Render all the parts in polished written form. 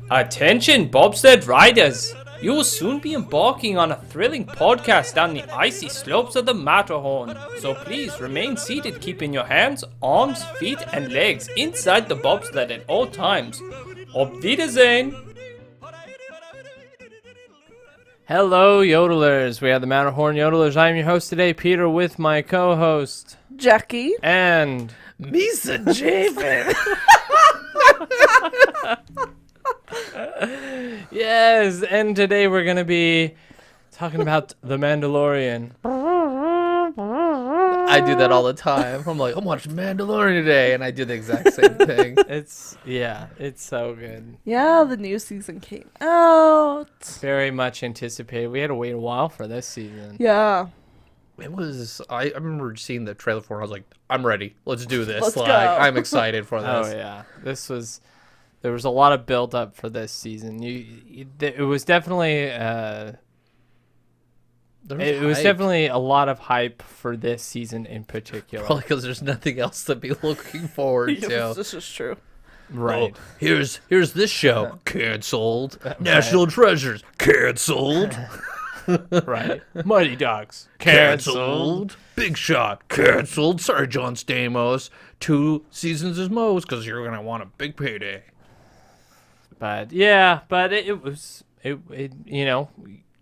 Attention, bobsled riders! You will soon be embarking on a thrilling podcast down the icy slopes of the Matterhorn. So please remain seated, keeping your hands, arms, feet, and legs inside the bobsled at all times. Auf Wiedersehen! Hello, yodelers. We are the Matterhorn Yodelers. I'm your host today, Peter, with my co-host, Jackie. And Misa Javen. Yes, and today we're going to be talking about The Mandalorian. I do that all the time. I'm like, I'm watching Mandalorian today, and I do the exact same thing. It's so good. Yeah, the new season came out. Very much anticipated. We had to wait a while for this season. Yeah. It was. I remember seeing the trailer for it. I was like, I'm ready. Let's do this. Let's like, go. I'm excited for this. Oh yeah, there was a lot of build up for this season. It was definitely it was definitely a lot of hype for this season in particular. Probably because there's nothing else to be looking forward to. This is true. Right. Oh, here's this show canceled. National Treasures canceled. Right. Mighty Ducks Canceled. Big Shot canceled. Sorry, John Stamos. 2 seasons is most because you're gonna want a big payday. But yeah, it was you know,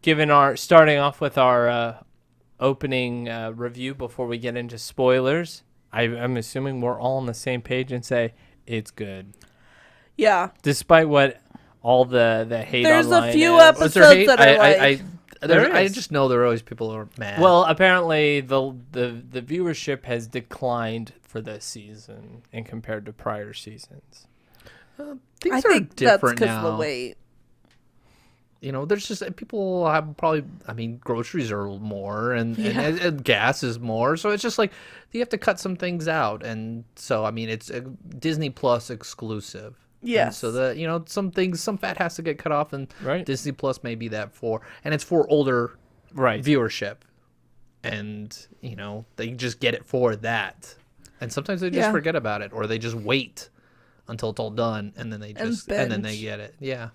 given our starting off with our opening review before we get into spoilers, I'm assuming we're all on the same page and say it's good. Yeah. Despite what all the hate There's online a few is. episodes that I like. I just know there are always people who are mad. Well, apparently the viewership has declined for this season and compared to prior seasons. things I are think that's different because now. of the weight. You know, there's just people have probably. I mean, groceries are more, and gas is more. So it's just like you have to cut some things out, and so I mean, it's a Disney Plus exclusive. Yes. And so some fat has to get cut off, and Right. Disney Plus may be that for, and it's for older viewership, and they just get it for that, and sometimes they just forget about it, or they just wait until it's all done, and then they then they get it. Yeah.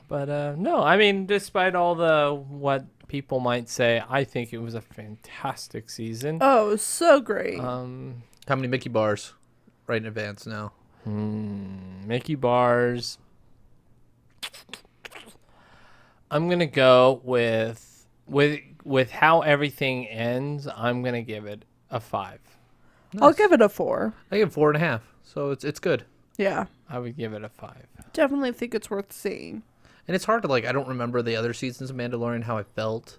But no, I mean, despite all what people might say, I think it was a fantastic season. Oh, it was so great. How many Mickey bars? Right in advance now. Mickey bars. I'm gonna go with how everything ends. I'm gonna give it a 5. Nice. I'll give it a 4. I give it 4.5. So it's good. Yeah. I would give it a 5. Definitely think it's worth seeing. And it's hard to I don't remember the other seasons of Mandalorian how I felt,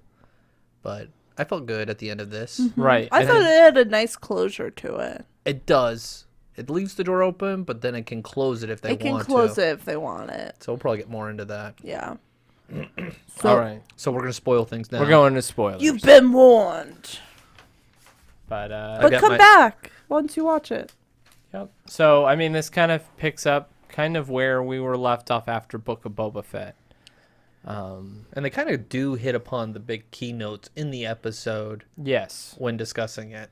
but I felt good at the end of this. Right. I thought it had a nice closure to it. It does. It leaves the door open, but then it can close it if they want to. It can close it if they want it. So we'll probably get more into that. Yeah. All right. So we're going to spoil things now. We're going to spoilers. You've been warned. But But come back once you watch it. Yep. So I mean, this kind of picks up kind of where we were left off after Book of Boba Fett. And they kind of do hit upon the big keynotes in the episode. Yes, when discussing it,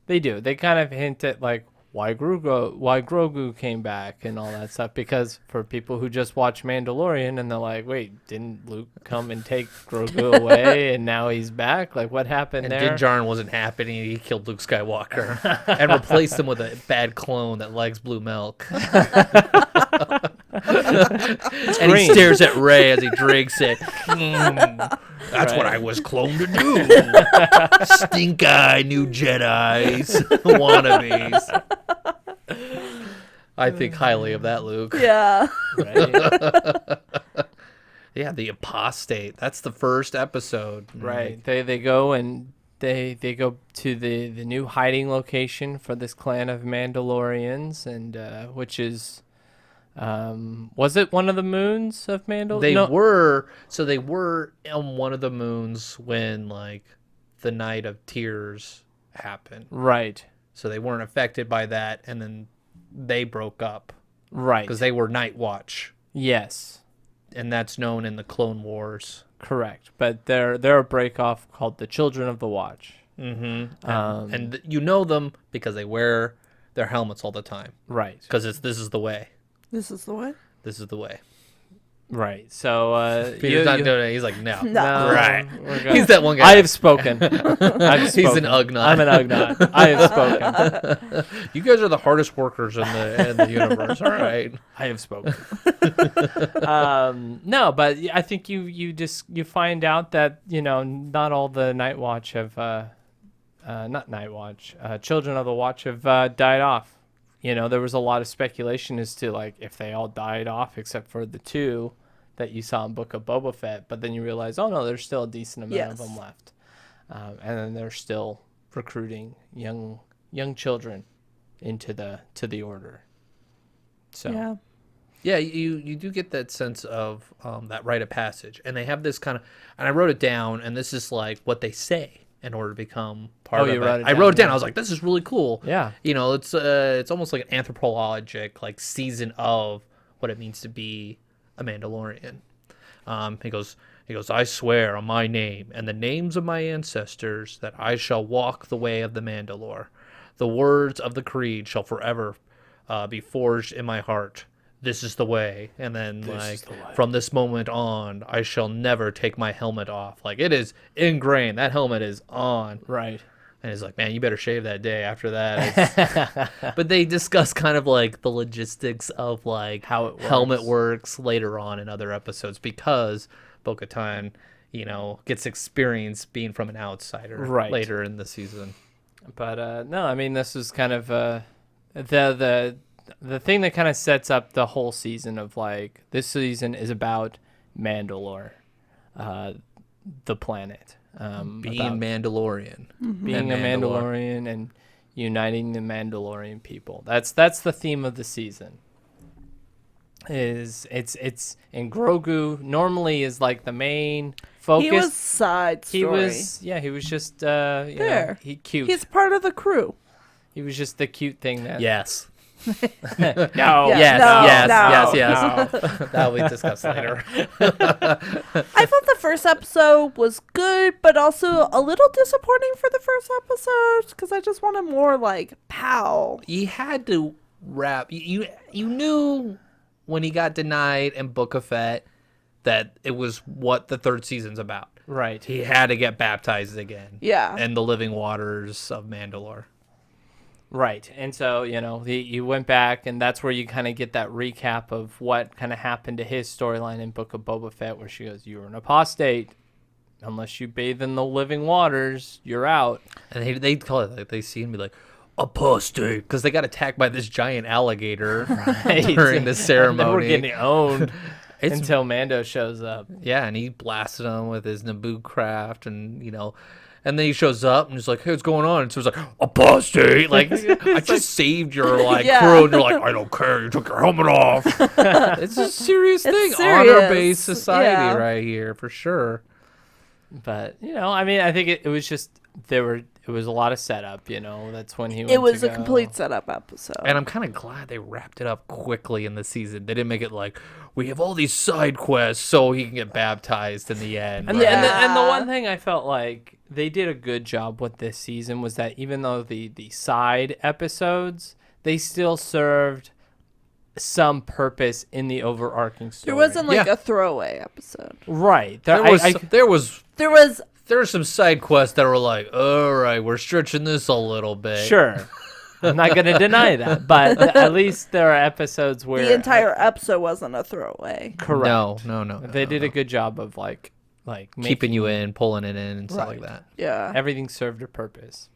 they do. They kind of hint at why Grogu came back and all that stuff. Because for people who just watch Mandalorian and they're like, wait, didn't Luke come and take Grogu away and now he's back? Like, what happened there? Din Djarin wasn't happy. He killed Luke Skywalker and replaced him with a bad clone that likes blue milk. And he stares at Rey as he drinks it. That's what I was cloned to do. Stink eye new Jedis. Wannabes. I think highly of that, Luke. Yeah. Right. Yeah, the apostate. That's the first episode. Right. They go and they go to the new hiding location for this clan of Mandalorians, and which is was it one of the moons of Mandalore? They were on one of the moons when the Night of Tears happened. Right. So they weren't affected by that, and then they broke up. Right. Because they were Night Watch. Yes. And that's known in the Clone Wars. Correct. But they're a break-off called the Children of the Watch. Mm-hmm. And you know them because they wear their helmets all the time. Right. Because this is the way. This is the way? This is the way. Right. So Peter's not doing it. He's like, no. No. Right. we're gonna- He's that one guy. I have spoken. I've He's an spoken. Ugnaught. I'm an Ugnaught. I have spoken. You guys are the hardest workers in the universe. All right. I have spoken. No, but I think you find out that not all the Night Watch have not Night Watch, Children of the Watch have died off. There was a lot of speculation as to like if they all died off except for the two that you saw in Book of Boba Fett, but then you realize, oh no, there's still a decent amount of them left, and then they're still recruiting young children into the order. So yeah, you do get that sense of that rite of passage, and they have this kind of, and I wrote it down, and this is like what they say in order to become part of it. I wrote it down. I was like, this is really cool. Yeah. It's almost like an anthropologic like season of what it means to be a Mandalorian. He goes, I swear on my name and the names of my ancestors that I shall walk the way of the Mandalore. The words of the creed shall forever be forged in my heart. This is the way. And then from this moment on, I shall never take my helmet off. Like, it is ingrained. That helmet is on. Right. And he's like, man, you better shave that day after that. But they discuss kind of like the logistics of like how it works. helmet works later on in other episodes, because Bo-Katan, gets experience being from an outsider later in the season. But no, I mean, this is kind of the thing that kind of sets up the whole season of like, this season is about Mandalore, the planet. Being Mandalorian. Being a Mandalorian and uniting the Mandalorian people. That's the theme of the season. It's and Grogu normally is like the main focus. He was side story. He was just there. Cute. He's part of the crew. He was just the cute thing that Yes. No. Yes. That we discuss later. I thought the first episode was good, but also a little disappointing for the first episode because I just wanted more like pow. You had to wrap. You knew when he got denied in Book of Fett that it was what the third season's about. Right. He had to get baptized again. Yeah. And the living waters of Mandalore. Right. And so, you went back, and that's where you kind of get that recap of what kind of happened to his storyline in Book of Boba Fett, where she goes, you're an apostate. Unless you bathe in the living waters, you're out. And they call it, like, they see him be like, apostate, because they got attacked by this giant alligator during the ceremony. And they were getting owned until Mando shows up. Yeah, and he blasted them with his Naboo craft, and and then he shows up and he's like, hey, what's going on? And so he's like, apostate, like, I just saved your crew, and you're like, I don't care, you took your helmet off. It's a serious thing. Honor-based society right here, for sure. But I mean, I think it was just it was a lot of setup. That's when he. It was a complete setup episode, and I'm kind of glad they wrapped it up quickly in the season. They didn't make it like we have all these side quests so he can get baptized in the end. And the one thing I felt like they did a good job with this season was that even though the side episodes, they still served some purpose in the overarching story. There wasn't like a throwaway episode. Right. There were some side quests that were like, all right, we're stretching this a little bit. Sure. I'm not going to deny that, but at least there are episodes where the entire episode wasn't a throwaway. Correct. No. They did a good job of like keeping you in, pulling it in, and stuff like that. Yeah. Everything served a purpose.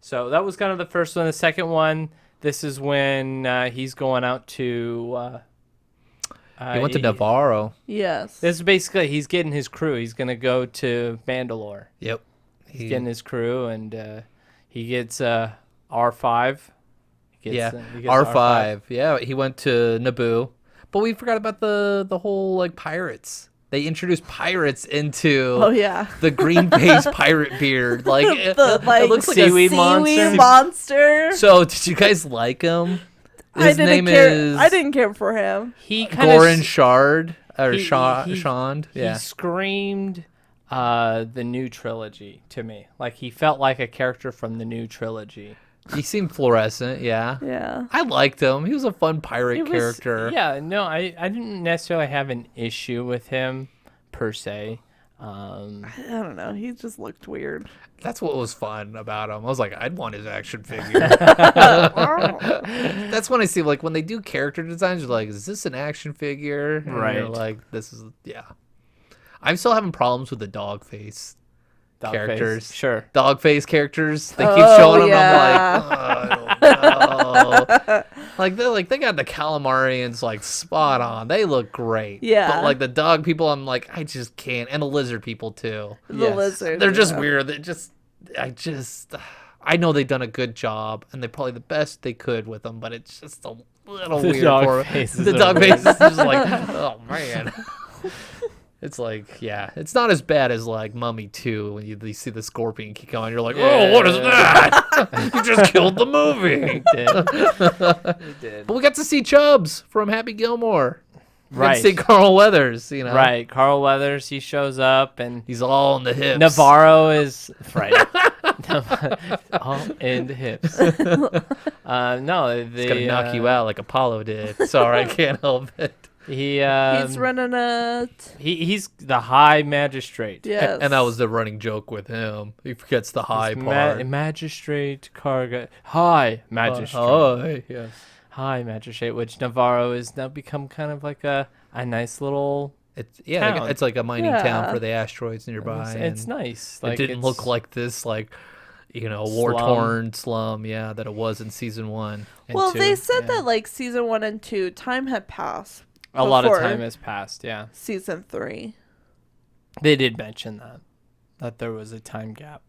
So that was kind of the first one. The second one, this is when he's going out to. He went to Navarro. Yes. This is basically he's getting his crew. He's gonna go to Mandalore. Yep. He's getting his crew, and he gets R5. He gets R5. Yeah, he went to Naboo, but we forgot about the whole like pirates. They introduced pirates into the green face pirate beard. Like, it looks like seaweed a monster. So, did you guys like him? I didn't care for him. He kind Goran Shard or Shand. Yeah. He screamed the new trilogy to me. Like he felt like a character from the new trilogy. He seemed fluorescent, yeah. Yeah. I liked him. He was a fun pirate character. Yeah, no, I didn't necessarily have an issue with him per se. I don't know. He just looked weird. That's what was fun about him. I was like, I'd want his action figure. That's when I see, like, when they do character designs, you're like, is this an action figure? And Right. you're like, this is, yeah. I'm still having problems with the dog face characters. Sure. Dog face characters. They keep showing them. yeah. I'm like, I don't know. They got the calamarians like spot on. They look great. Yeah. But like the dog people, I'm like, I just can't. And the lizard people too. The Yes. lizard. They're just yeah. weird. I know they've done a good job and they're probably the best they could with them, but it's just a little The weird. dog faces The are dog weird. face is just like, oh man. It's like, yeah, it's not as bad as like Mummy 2 when you see the scorpion keep going. You're like, oh, what is that? You just killed the movie. He did. But we got to see Chubbs from Happy Gilmore. We got to Right. see Carl Weathers, you know. Right. Carl Weathers, he shows up, and He's all in the hips. Navarro is right. All in the hips. No, He's going to knock you out like Apollo did. Sorry, I can't help it. He He's running he's the high magistrate. Yes. And that was the running joke with him. He forgets the high He's part. magistrate cargo. High magistrate. Hi, yes. High magistrate, which Navarro is now become kind of like a nice little. It's Town. it's like a mining Yeah. town for the asteroids nearby. It's and nice. It didn't look like this, like, war-torn slum, that it was in season 1 and Well, 2. they said that like season 1 and 2, time had passed. a lot of before time has passed. Yeah, Season 3. they did mention that there was a time gap.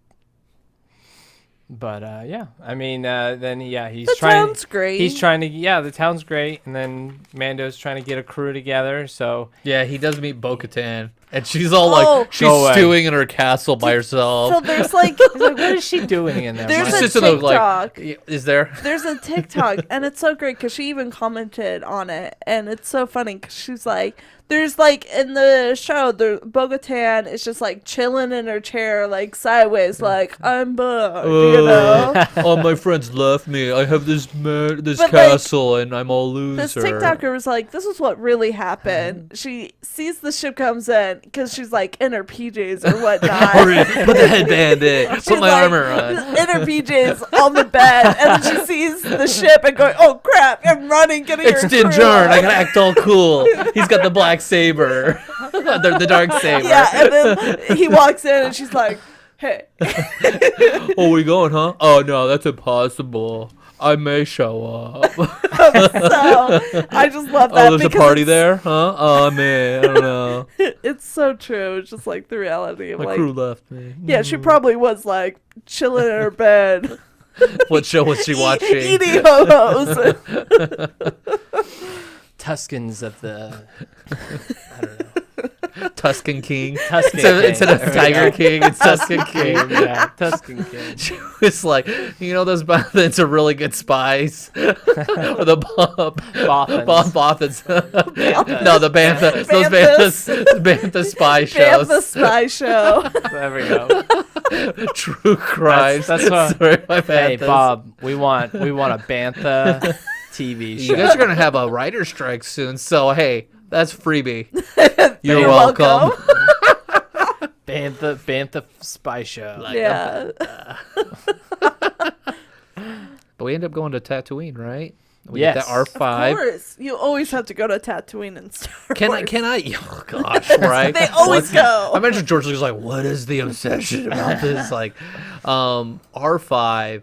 But yeah, I mean, then he's The trying. town's great. He's trying to. Yeah, the town's great, and then Mando's trying to get a crew together. So Yeah, he does meet Bo-Katan, and she's all Oh. like, she's Go away. stewing in her castle by herself. So there's like, what is she doing in there? There's Mike? a Just in the, like, TikTok. is there? There's a TikTok, and it's so great because she even commented on it, and it's so funny because she's like, there's like in the show, the Bo-Katan is just like chilling in her chair, like sideways, like I'm bored, you know. All my friends left me. I have this But, like, castle, and I'm all This loser. TikToker was like, this is what really happened. She sees the ship comes in because she's like in her PJs or whatnot. Put the headband in. She's Put my like, armor on. in her PJs on the bed, and then she sees the ship and going, "Oh crap!" I'm running, getting It's her Din crew Djarin. on. I gotta act all cool. He's got the black saber, the dark saber. Yeah, and then he walks in, and she's like, "Hey." Oh, we going, huh? Oh no, that's impossible. I may show up. So I just love that. Oh, there's a because party it's- there, huh? Oh man, I don't know. It's so true. It's just like the reality of My like, crew left me. yeah, she probably was like chilling in her bed, What show was she watching? eating ho-hos. Tuscans of the. I don't know. Tuscan King. Tuscan Instead King. of Tiger King, it's Tuscan King. Yeah, Tuscan King. It's like, those Bothans are really good spies. Or the Bothans. Bothans. No, the Bantha. Those Bantha spy shows. The spy show. There we go. True crimes. That's what- Sorry, my Hey Banthas. Bob, we want a Bantha TV show. You guys are gonna have a writer strike soon, so hey, that's freebie. You're You're welcome. Bantha spy show. Yeah. But we end up going to Tatooine, right? We Yes. get the R5. Of course, you always have to go to Tatooine and Star Can Wars. I? Oh gosh, right? They always go. I imagine George Lucas like, what is the obsession about this? Like, R5.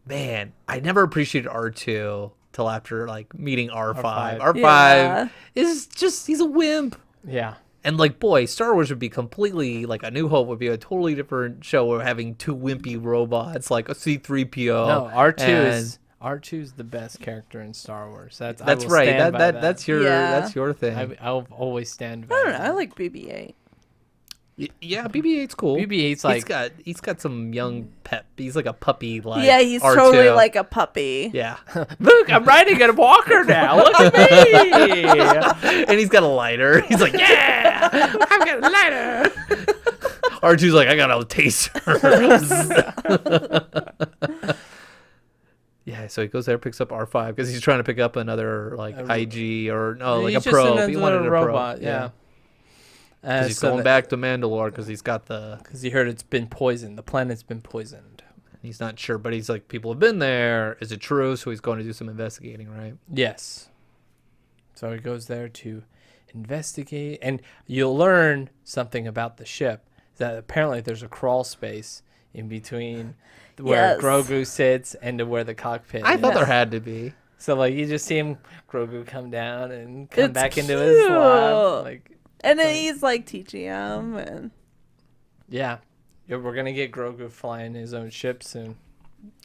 Man, I never appreciated R2 till after like meeting R5. R5 Yeah. is just he's a wimp. Yeah. And like, boy, Star Wars would be completely like A New Hope would be a totally different show. We're having two wimpy robots like a C-3PO. No, R2 and- is the best character in Star Wars. I That's will right. stand by That's your thing. I'll always stand by. I don't know. that. I like BB-8. Yeah, BB-8's cool. BB-8's like he's got some young pep. He's like a puppy, like Yeah, he's R2. totally like a puppy. Yeah, look, I'm riding a walker now. Look at me. and he's got a lighter. He's like, yeah, I've got a lighter. R2's like, I got a taser. Yeah, so he goes there, picks up R5 because he's trying to pick up another like IG or no, like a He's just probe. He wanted a robot, probe. yeah. Because he's going back to Mandalore because he's got the. Because he heard it's been poisoned. The planet's been poisoned. He's not sure, but he's like, people have been there. Is it true? So he's going to do some investigating, right? Yes. So he goes there to investigate, and you'll learn something about the ship. That apparently there's a crawl space in between where Grogu sits and to where the cockpit is. I thought there had to be. So like you just see him, Grogu come down and come back into his lab, like, and then he's like teaching him, and yeah, we're gonna get Grogu flying his own ship soon.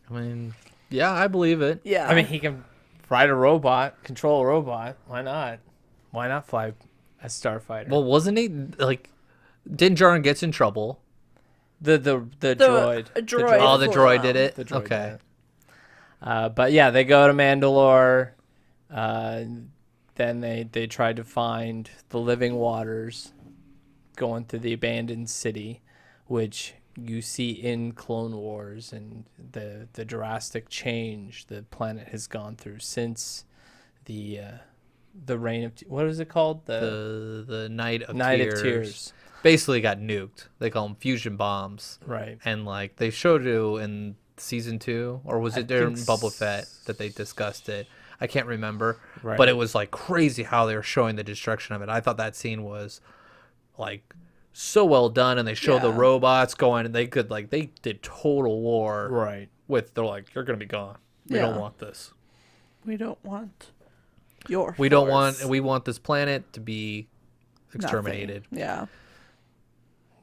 I mean, yeah, I believe it. Yeah, I mean he can ride a robot, control a robot. Why not? Why not fly a starfighter? Well, wasn't he like? Din Djarin gets in trouble. The droid. Oh, the droid did it? The droid Okay. did it. But yeah, they go to Mandalore. Then they try to find the living waters going through the abandoned city, which you see in Clone Wars, and the drastic change the planet has gone through since the reign of what is it called, the Night of Tears. Basically got nuked. They call them fusion bombs. Right. And like they showed you in season 2, or was it during Boba Fett that they discussed it? I can't remember. Right. But it was like crazy how they were showing the destruction of it. I thought that scene was like so well done, and they showed the robots going, and they did total war. Right. They're like, you're gonna be gone. We don't want this. We don't want your. We don't want. We want this planet to be exterminated. Nothing. Yeah.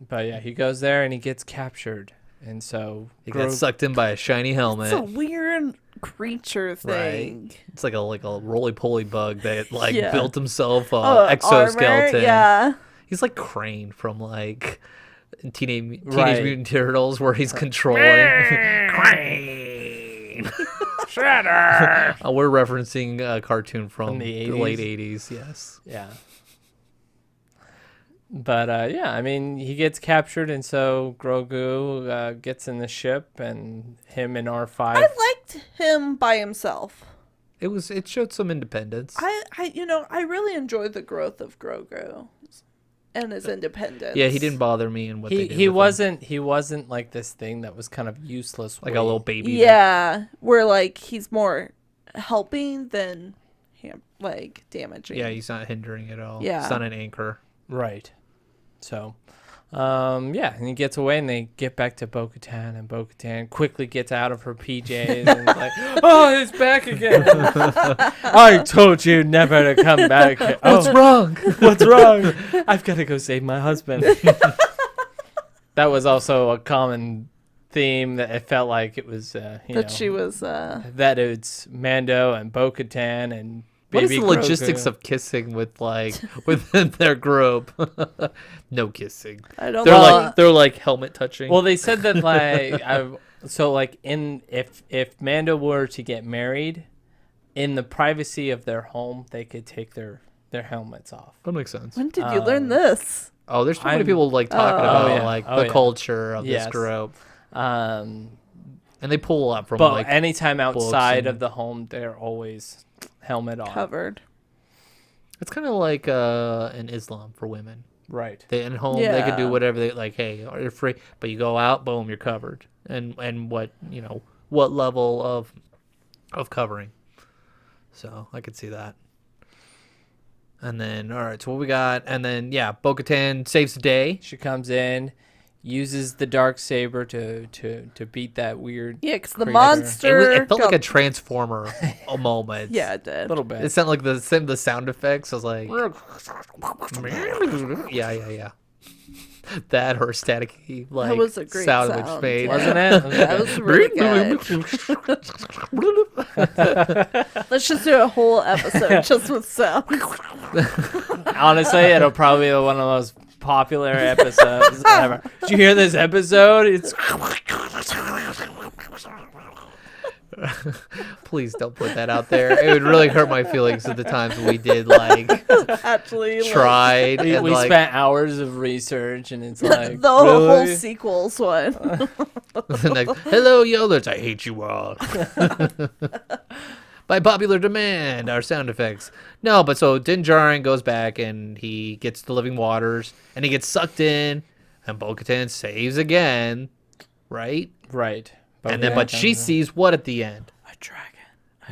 But yeah, he goes there and he gets captured, and so He got sucked in by a shiny helmet. It's a weird creature thing. Right. It's like a roly-poly bug that built himself exoskeleton. Armor? Yeah. He's like Crane from like Teenage Right. Mutant Turtles, where he's controlling. Crane. Shredder. We're referencing a cartoon from the the 80s? late 80s. Yes. Yeah. But yeah, I mean, he gets captured, and so Grogu gets in the ship, and him and R5. I liked him by himself. It showed some independence. I really enjoyed the growth of Grogu and his independence. Yeah, he didn't bother me in what they did. He with him. he wasn't like this thing that was kind of useless, like a little baby. Yeah, where like he's more helping than like damaging. Yeah, he's not hindering at all. Yeah. He's not an anchor. Right. So, yeah, and he gets away, and they get back to Bo-Katan, and Bo-Katan quickly gets out of her PJs and is like, "Oh, it's back again! I told you never to come back. What's wrong? What's wrong? I've got to go save my husband." That was also a common theme that it felt like it was, she was. that it's Mando and Bo-Katan and. What is Baby the Grogu. logistics of kissing with within their group? No kissing. I don't. They're like helmet touching. Well, they said that if Mando were to get married, in the privacy of their home, they could take their helmets off. That makes sense. When did you learn this? Oh, there's so many people talking about the yeah. culture of this group, and they pull a lot from. But anytime outside and... of the home, they're always helmet on. Covered. It's kind of like in Islam for women. Right. They at home they can do whatever they like. Hey, you're free, but you go out, boom, you're covered. And what level of covering. So I could see that. And then all right, so what we got? And then Bo-Katan saves the day. She comes in, uses the Darksaber to beat that weird. Yeah, because the creature. monster. It felt like a Transformer moment. Yeah, it did. A little bit. It sounded like the sound effects. I was like, yeah. That or staticky that was a great sound sound. which made, Wasn't it? That was really good. Let's just do a whole episode just with sound. Honestly, it'll probably be one of the most popular episodes ever. Did you hear this episode? It's Please don't put that out there. It would really hurt my feelings at the times we did actually tried. We, and, we spent hours of research, and it's like the whole sequels one. Hello, Yolers, I hate you all. By popular demand, our sound effects. No, but so Din Djarin goes back and he gets the living waters and he gets sucked in, and Bo-Katan saves again, right? Right. But she sees what at the end? A dragon.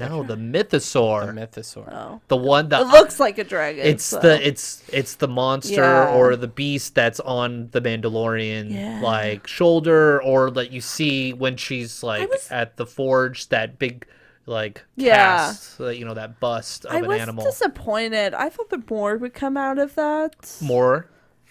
No, the mythosaur. The mythosaur. Oh. The one that it looks like a dragon. It's the monster or the beast that's on the Mandalorian shoulder, or that you see when she's at the forge, that big cast, that bust of an animal. I was disappointed. I thought the more would come out of that. More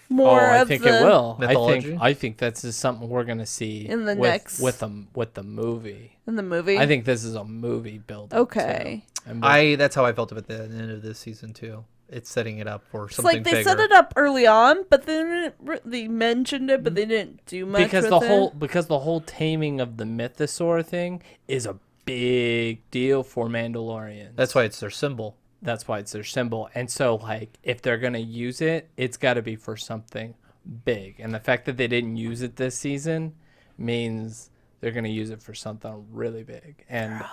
I think it will. Mythology? I think that's just something we're gonna see in the next with the movie. In the movie, I think this is a movie build. Okay. That's how I felt at the end of this season too. It's setting it up for something bigger. They set it up early on, but then they mentioned it, but they didn't do much because the whole taming of the mythosaur thing is a big deal for Mandalorians. That's why it's their symbol. And so, if they're going to use it, it's got to be for something big. And the fact that they didn't use it this season means they're going to use it for something really big. And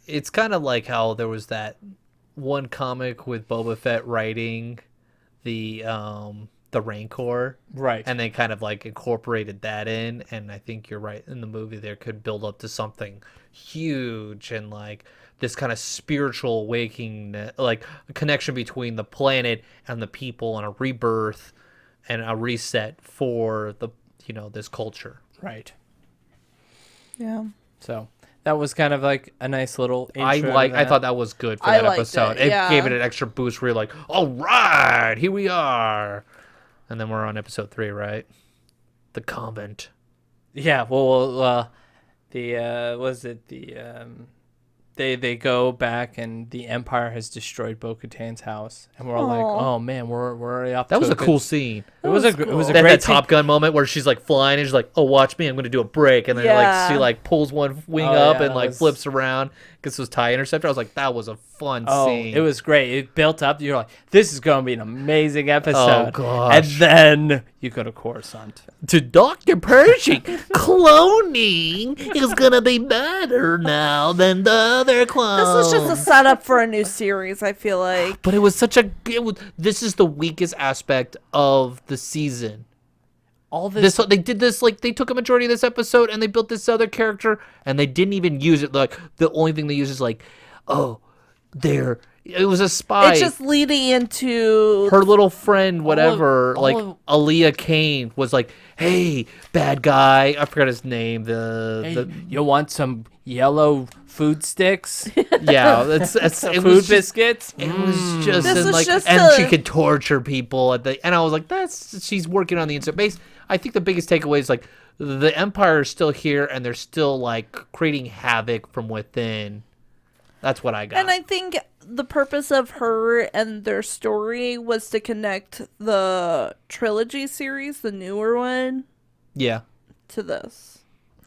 it's kind of like how there was that one comic with Boba Fett writing the Rancor. Right. And they kind of incorporated that in. And I think you're right. In the movie, there could build up to something huge and this kind of spiritual awakening, a connection between the planet and the people, and a rebirth and a reset for this culture. Right. Yeah. So that was kind of a nice little intro. I thought that was good for that episode. It gave it an extra boost where you're all right, here we are. And then we're on episode 3, right? The convent. Yeah, well, they go back and the Empire has destroyed Bo-Katan's house, and we're all oh man, we're already off. That was a cool scene. It was a great that Top Gun moment where she's flying and she's oh, watch me, I'm gonna do a break, and then she pulls one wing up and flips around, gets those TIE interceptor. I was that was a fun scene. It was great. It built up. You're this is gonna be an amazing episode. Oh gosh. And then you go to Coruscant. To Dr. Pershing, cloning is gonna be better now than the other clones. This was just a setup for a new series, I feel like. But it was this is the weakest aspect of the season. All this they did this they took a majority of this episode and they built this other character and they didn't even use it. The only thing they use is it was a spy. It's just leading into her little friend, whatever. Aaliyah Kane was hey, bad guy. I forgot his name. You want some yellow food sticks? Yeah, it food biscuits. It was just she could torture people and I was she's working on the inside base. I think the biggest takeaway is the Empire is still here and they're still creating havoc from within. That's what I got. And I think the purpose of her and their story was to connect the trilogy series, the newer one, to this.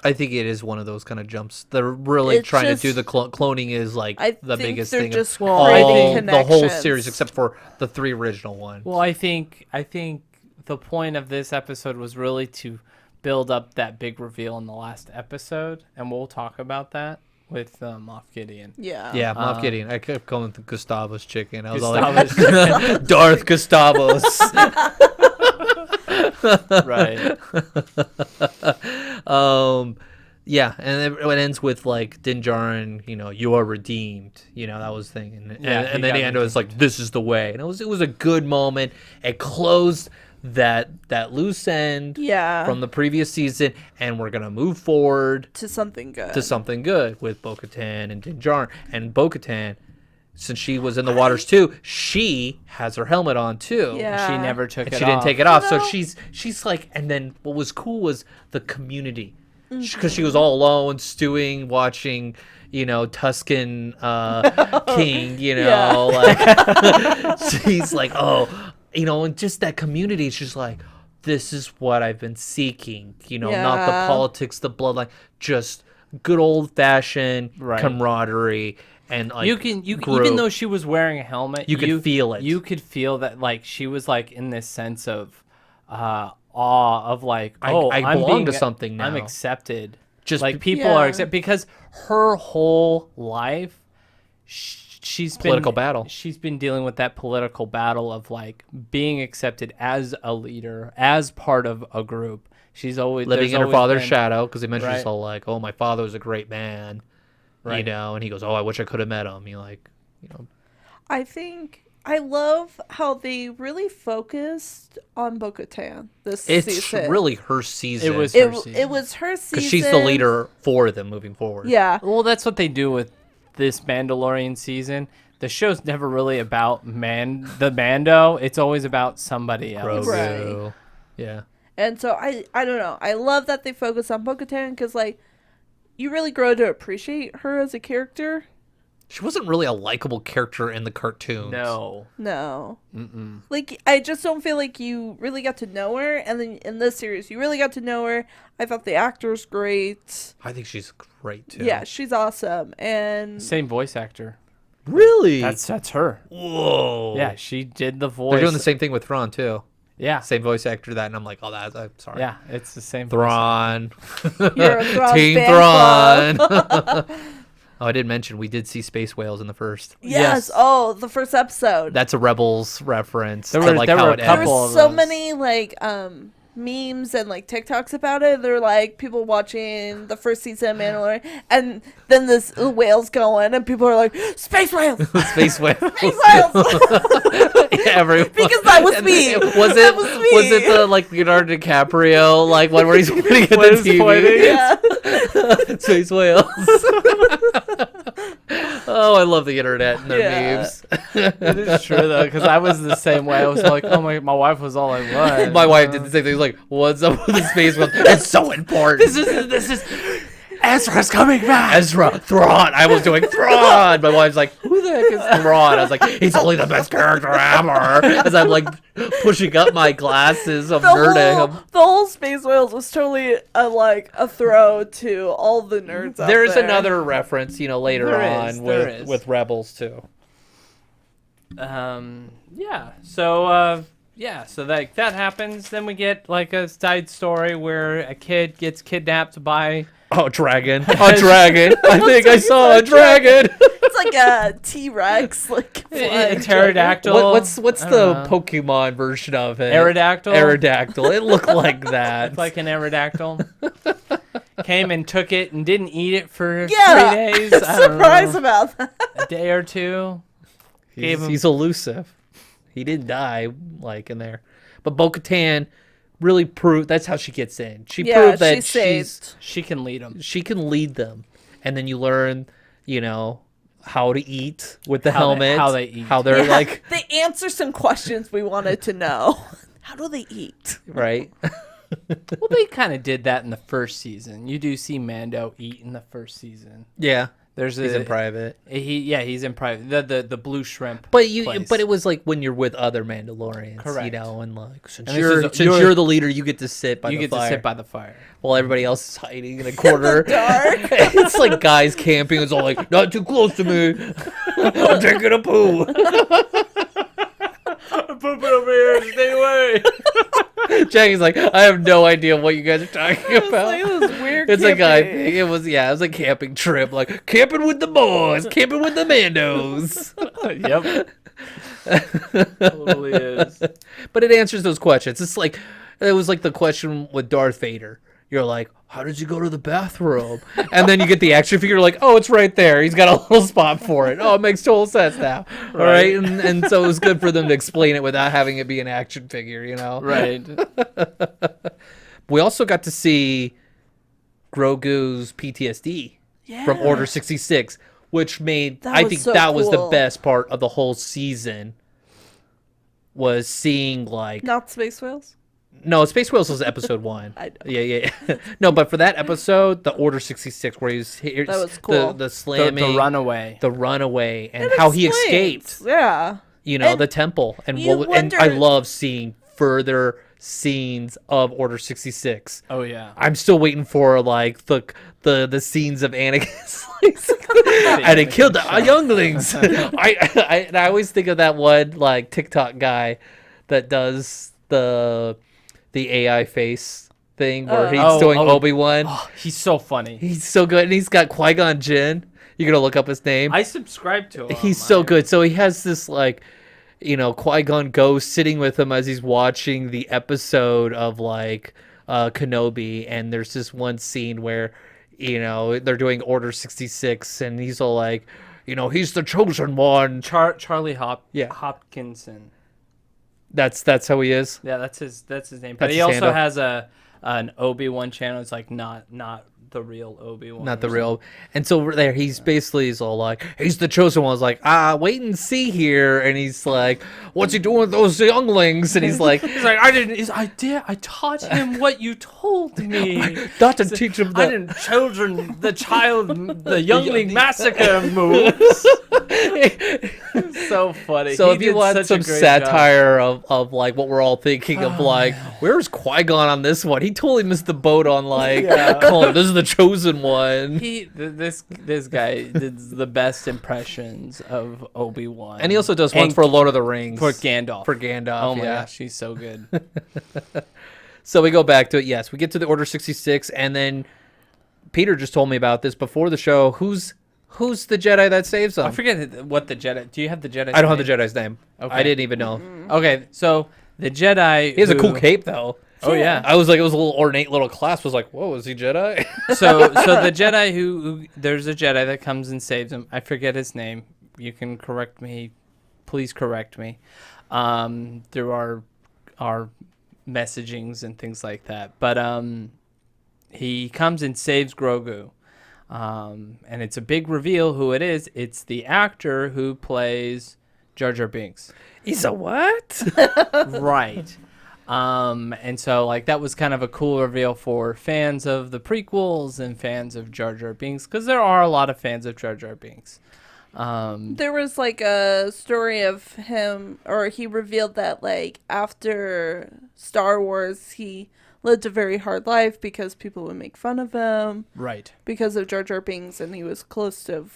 I think it is one of those kind of jumps. They're really trying to do the cloning is the biggest thing. Just the whole series except for the 3 original ones. Well, I think the point of this episode was really to build up that big reveal in the last episode, and we'll talk about that with Moff Gideon. Yeah. Yeah, Moff Gideon. I kept calling him Gustavus Chicken. I was Gustavus Darth Gustavus. Right. Yeah, and it ends with Din Djarin, you are redeemed. That was the thing. And then the end was this is the way. And it was a good moment. It closed that loose end from the previous season, and we're gonna move forward to something good with Bo-Katan and Din Djarin. And Bo-Katan, since she was in the waters too, she has her helmet on too. Yeah. She never took it off. She didn't take it off. So she's and then what was cool was the community, because she was all alone stewing, watching Tuscan King, she's and just that community is just this is what I've been seeking, not the politics, the bloodline, just good old fashioned camaraderie. And like even though she was wearing a helmet, you could feel it. You could feel that like she was like in this sense of awe of like, I belong to something now. I'm accepted. Just like people are accepted because her whole life she's been dealing with that political battle of like being accepted as a leader, as part of a group. She's always living in her father's shadow because he mentions all like, oh, my father was a great man. Right. You know, and he goes, oh, I wish I could have met him. You like, you know. I love how they really focused on Bo-Katan this season. It's really her season. It was her season. Because she's the leader for them moving forward. Yeah. Well, that's what they do with this Mandalorian season. The show's never really about the Mando. It's always about somebody else. Grogu. Right. Yeah. And so I don't know. I love that they focus on Bo-Katan because like you really grow to appreciate her as a character. She wasn't really a likable character in the cartoons. No. Mm-mm. Like, I just don't feel like you really got to know her. And then in this series, you really got to know her. I thought the actor's great. I think she's great, too. Yeah, she's awesome. And same voice actor. Really? That's her. Whoa. Yeah, she did the voice. They're doing the same thing with Thrawn, too. Yeah. Same voice actor that, and I'm like, oh, I'm sorry. Yeah, it's the same Thrawn. You're a Thrawn Team fan Thrawn. Oh, I did mention we did see space whales in the first. Yes. Oh, the first episode. That's a Rebels reference. There were a couple of so many like memes and like TikToks about it. They're like people watching the first season of Mandalorian, and then this whales going, and people are like, "Space whales, space whales, space whales." Everyone. Because that was me. Was it the like Leonardo DiCaprio like one where he's pointing at the TV? Yeah. Space whales. Oh, I love the internet and their memes. It is true though, because I was the same way. I was like, oh my wife was all I was. My wife did the same thing. Like, what's up with the space whales? It's so important. This is Ezra's coming back. Ezra, Thrawn. I was doing Thrawn. My wife's like, who the heck is Thrawn? I was like, he's only the best character ever. As I'm like pushing up my glasses of nerding. The whole space whales was totally a throw to all the nerds out there. There's another reference, later on with Rebels too. Yeah. So that happens. Then we get like a side story where a kid gets kidnapped by a dragon. A dragon. I think I saw a dragon. It's like a T-Rex, like a pterodactyl. What's the Pokemon version of it? Aerodactyl. Aerodactyl. It looked like that. It's like an aerodactyl. Came and took it and didn't eat it for 3 days. I'm surprised about that. A day or two. He's elusive. He didn't die like in there. But Bo-Katan really proved that's how she gets in. She proved that she can lead them. She can lead them. And then you learn, how to eat with the helmet. How they eat. How they're like. They answer some questions we wanted to know. How do they eat? Right. Well, they kind of did that in the first season. You do see Mando eat in the first season. Yeah. He's in private. He's in private. The blue shrimp. But it was like when you're with other Mandalorians, correct? And like since you're the leader, you get to sit by the fire. You get to sit by the fire while everybody else is hiding in a corner. In the dark. It's like guys camping. It's all like not too close to me. I'm taking a poo. I'm pooping over here. Stay away. Jackie's like, I have no idea what you guys are talking about. It's weird. It's a guy thing. It was a camping trip, like camping with the boys, camping with the Mandos. Yep. Totally is. But it answers those questions. It was like the question with Darth Vader. You're like, how did you go to the bathroom? And then you get the action figure, like, oh, it's right there. He's got a little spot for it. Oh, it makes total sense now. All right. And so it was good for them to explain it without having it be an action figure, Right. We also got to see Grogu's PTSD from Order 66, which made, I think that was the best part of the whole season, was seeing like... Not space whales? No, Space Whales was episode 1. I know. Yeah. No, but for that episode, the Order 66, where that was cool. The slamming, the runaway, and how he escaped. Yeah. The temple, and I love seeing further scenes of Order 66. Oh yeah. I'm still waiting for like the scenes of Anakin and it killed the younglings. I always think of that one like TikTok guy that does the AI face thing where he's doing Obi-Wan. Oh, he's so funny. He's so good, and he's got Qui-Gon Jinn. You're gonna look up his name. I subscribe to him. He's so good. So he has this like, Qui-Gon ghost sitting with him as he's watching the episode of like Kenobi, and there's this one scene where they're doing Order 66, and he's all like, he's the chosen one. Charlie Yeah. Hopkinson. That's how he is. Yeah, that's his name. That's But he his also handle. has an Obi-Wan channel. It's like not the real Obi-Wan. Not the real. And so there, he's all like, he's the chosen one. I was like, wait and see here. And he's like, what's he doing with those younglings? And he's like, I taught him what you told me. not to teach him I didn't the youngling massacre moves. So funny. So He if you did want such a some great satire of like what we're all thinking of, like, where's Qui-Gon on this one? He totally missed the boat on like, calling him, this is the chosen one. This guy did the best impressions of Obi-Wan. And he also does one for Lord of the Rings. for Gandalf. Oh my yeah. gosh, he's so good. So we go back to it. Yes, we get to the Order 66, and then Peter just told me about this before the show. Who's the Jedi that saves them? I forget what the Jedi. Do you have the Jedi? I don't have the Jedi's name. Okay. I didn't even know. Okay, so the Jedi. He has a cool cape though. Oh yeah. I was like, it was a little ornate little class. Was like, whoa, is he Jedi? So the Jedi who there's a Jedi that comes and saves him. I forget his name. You can correct me. Please correct me. Through our messagings and things like that. But he comes and saves Grogu. And it's a big reveal who it is. It's the actor who plays Jar Jar Binks. He's a what? Right. And so like that was kind of a cool reveal for fans of the prequels and fans of Jar Jar Binks, because there are a lot of fans of Jar Jar Binks. There was like a story of him, or he revealed that like after Star Wars he lived a very hard life because people would make fun of him. Right. Because of Jar Jar Binks, and he was close to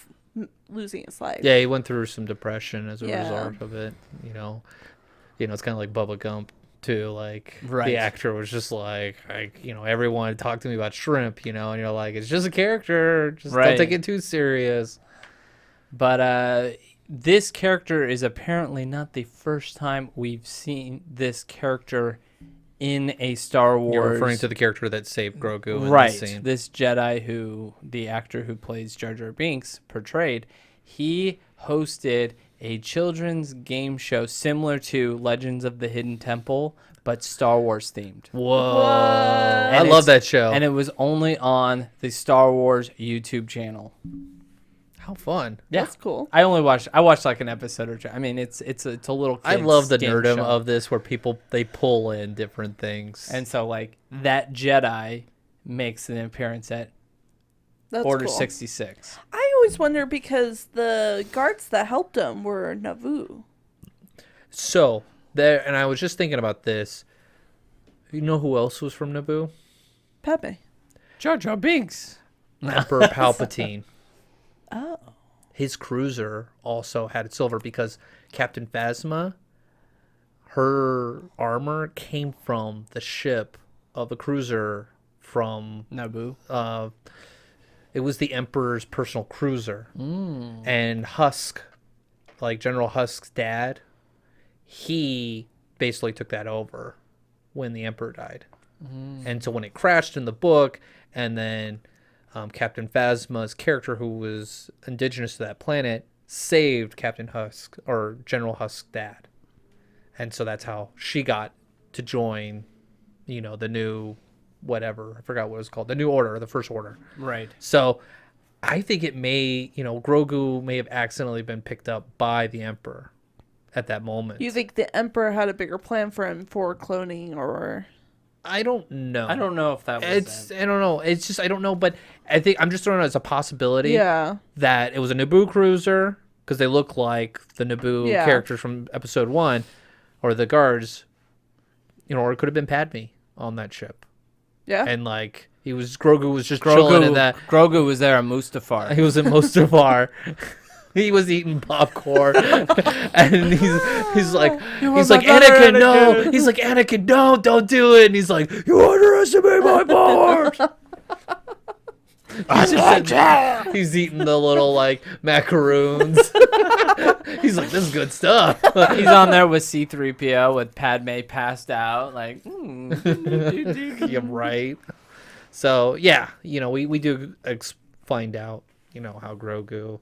losing his life. Yeah, he went through some depression as a Yeah. result of it. It's kind of like Bubba Gump too. Like Right. the actor was just like, everyone talked to me about shrimp, and you're like, it's just a character. Just Right. don't take it too serious. But this character is apparently not the first time we've seen this character in a Star Wars. You're referring to the character that saved Grogu in right. this scene. This Jedi who the actor who plays Jar Jar Binks portrayed, he hosted a children's game show similar to Legends of the Hidden Temple, but Star Wars themed. Whoa. What? I And love it's- that show. And it was only on the Star Wars YouTube channel. How fun. That's cool. I watched like an episode or two. I mean, it's a little I kid's love the game nerdom show. of this where they pull in different things. And so like that Jedi makes an appearance at That's Order cool. 66. I always wonder because the guards that helped him were Naboo. So, there, and I was just thinking about this. You know who else was from Naboo? Pepe. Jar Jar Binks. Emperor Palpatine. Oh. His cruiser also had silver because Captain Phasma, her armor came from the ship of the cruiser from Naboo. it was the Emperor's personal cruiser. And Husk, like General Husk's dad, he basically took that over when the Emperor died. And so when it crashed in the book, and then Captain Phasma's character, who was indigenous to that planet, saved Captain Husk, or General Husk's dad. And so that's how she got to join, the new whatever. I forgot what it was called. The New Order, the First Order. Right. So I think it may, Grogu may have accidentally been picked up by the Emperor at that moment. You think the Emperor had a bigger plan for him for cloning, or? I don't know. I don't know if that was I don't know. It's just, I don't know. But I think I'm just throwing it as a possibility Yeah. that it was a Naboo cruiser, because they look like the Naboo Yeah. characters from episode 1, or the guards. or it could have been Padme on that ship. Yeah. And like Grogu was just chilling in that. Grogu was there on Mustafar. He was in Mustafar. He was eating popcorn, and he's like Anakin, no. He's like Anakin, no, don't do it. And he's like, you underestimate my powers. He's eating the little like macaroons. He's like, this is good stuff. He's on there with C-3PO with Padme passed out, like. Yeah, right. So yeah, we do find out, how Grogu,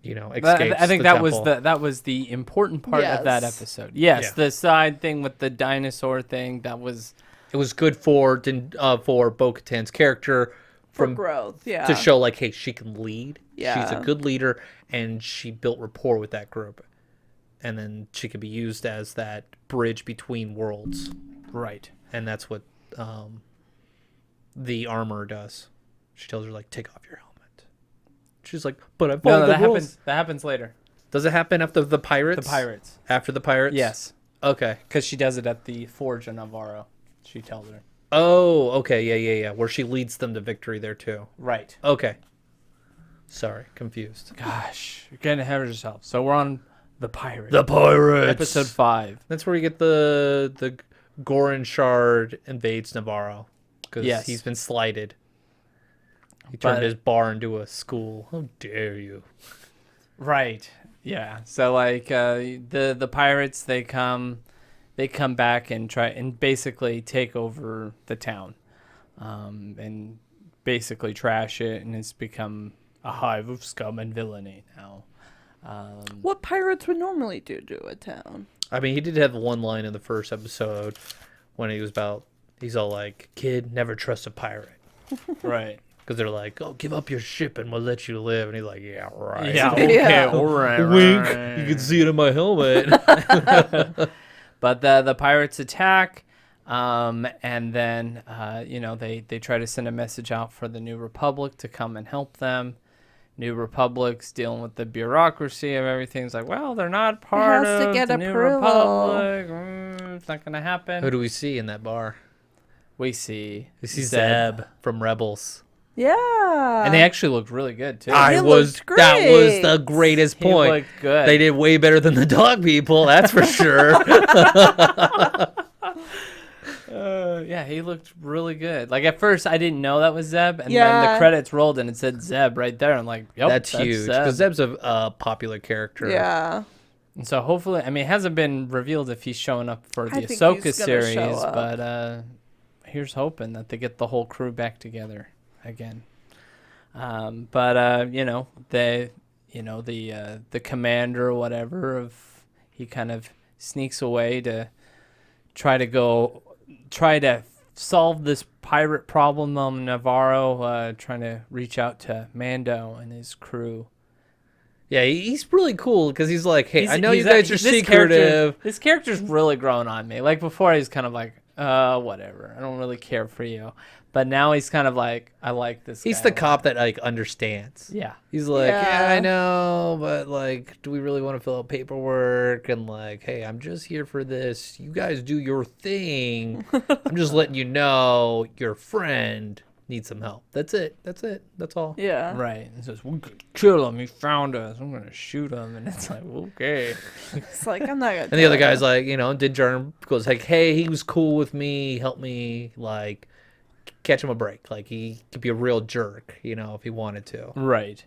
escapes. I think the that temple. was the important part of that Yes. episode. Yes, Yeah. the side thing with the dinosaur thing, that was. It was good for Bo-Katan's character For growth, yeah. to show like, hey, she can lead. Yeah. She's a good leader, and she built rapport with that group, and then she could be used as that bridge between worlds. Right. And that's what the armor does. She tells her like, take off your helmet. She's like, but I followed the rules. That happens later. Does it happen after the pirates? The pirates. After the pirates? Yes, Okay. because she does it at the Forge of Navarro. She tells her. Oh, okay. Yeah. Where she leads them to victory there too. Right. Okay. Sorry, confused. Gosh, you're getting ahead of yourself. So we're on the pirates. The pirates. Episode 5. That's where you get the Goran Shard invades Navarro because Yes. he's been slighted. He turned his bar into a school. How dare you? Right. Yeah. So like the pirates, they come back and try and basically take over the town, and basically trash it, and it's become a hive of scum and villainy now. What pirates would normally do to a town? I mean, he did have one line in the first episode when he's all like, kid, never trust a pirate. Right. Because they're like, oh, give up your ship and we'll let you live. And he's like, yeah, right. Yeah. Okay. Yeah. All right. Wink. right. You can see it in my helmet. But the pirates attack, and then they try to send a message out for the New Republic to come and help them. New Republic's dealing with the bureaucracy of everything. It's like, well, they're not part has to of get the New approval. Republic. It's not gonna happen. Who do we see in that bar? We see Zeb from Rebels. Yeah. and they actually looked really good too. He That looked was the great. greatest He point. looked good. They did way better than the dog people, that's for sure. Yeah, he looked really good. Like at first, I didn't know that was Zeb, and then Yeah. the credits rolled and it said Zeb right there. I'm like, yep, That's huge Zeb. because Zeb's a popular character. Yeah. And so hopefully, I mean, it hasn't been revealed if he's showing up for the I think he's Ahsoka gonna series, show up. but here's hoping that they get the whole crew back together again. The commander or whatever he kind of sneaks away to try to solve this pirate problem on Navarro, trying to reach out to Mando and his crew. Yeah, he's really cool because he's like, hey, I know you He's guys are this secretive. This character's really grown on me. Like before, he's kind of like, whatever. I don't really care for you. But now he's kind of like, I like this He's guy the a lot. cop that like understands. Yeah. He's like, Yeah. yeah, I know, but like, do we really want to fill out paperwork? And like, hey, I'm just here for this. You guys do your thing. I'm just letting you know your friend needs some help. That's it. That's all. Yeah. Right. And says, we could kill him. He found us. I'm going to shoot him. And it's like, okay. It's like, I'm not gonna. And the other guy's like, Din Djarin goes like, hey, he was cool with me. Help me, like, catch him a break. Like, he could be a real jerk, if he wanted to. Right.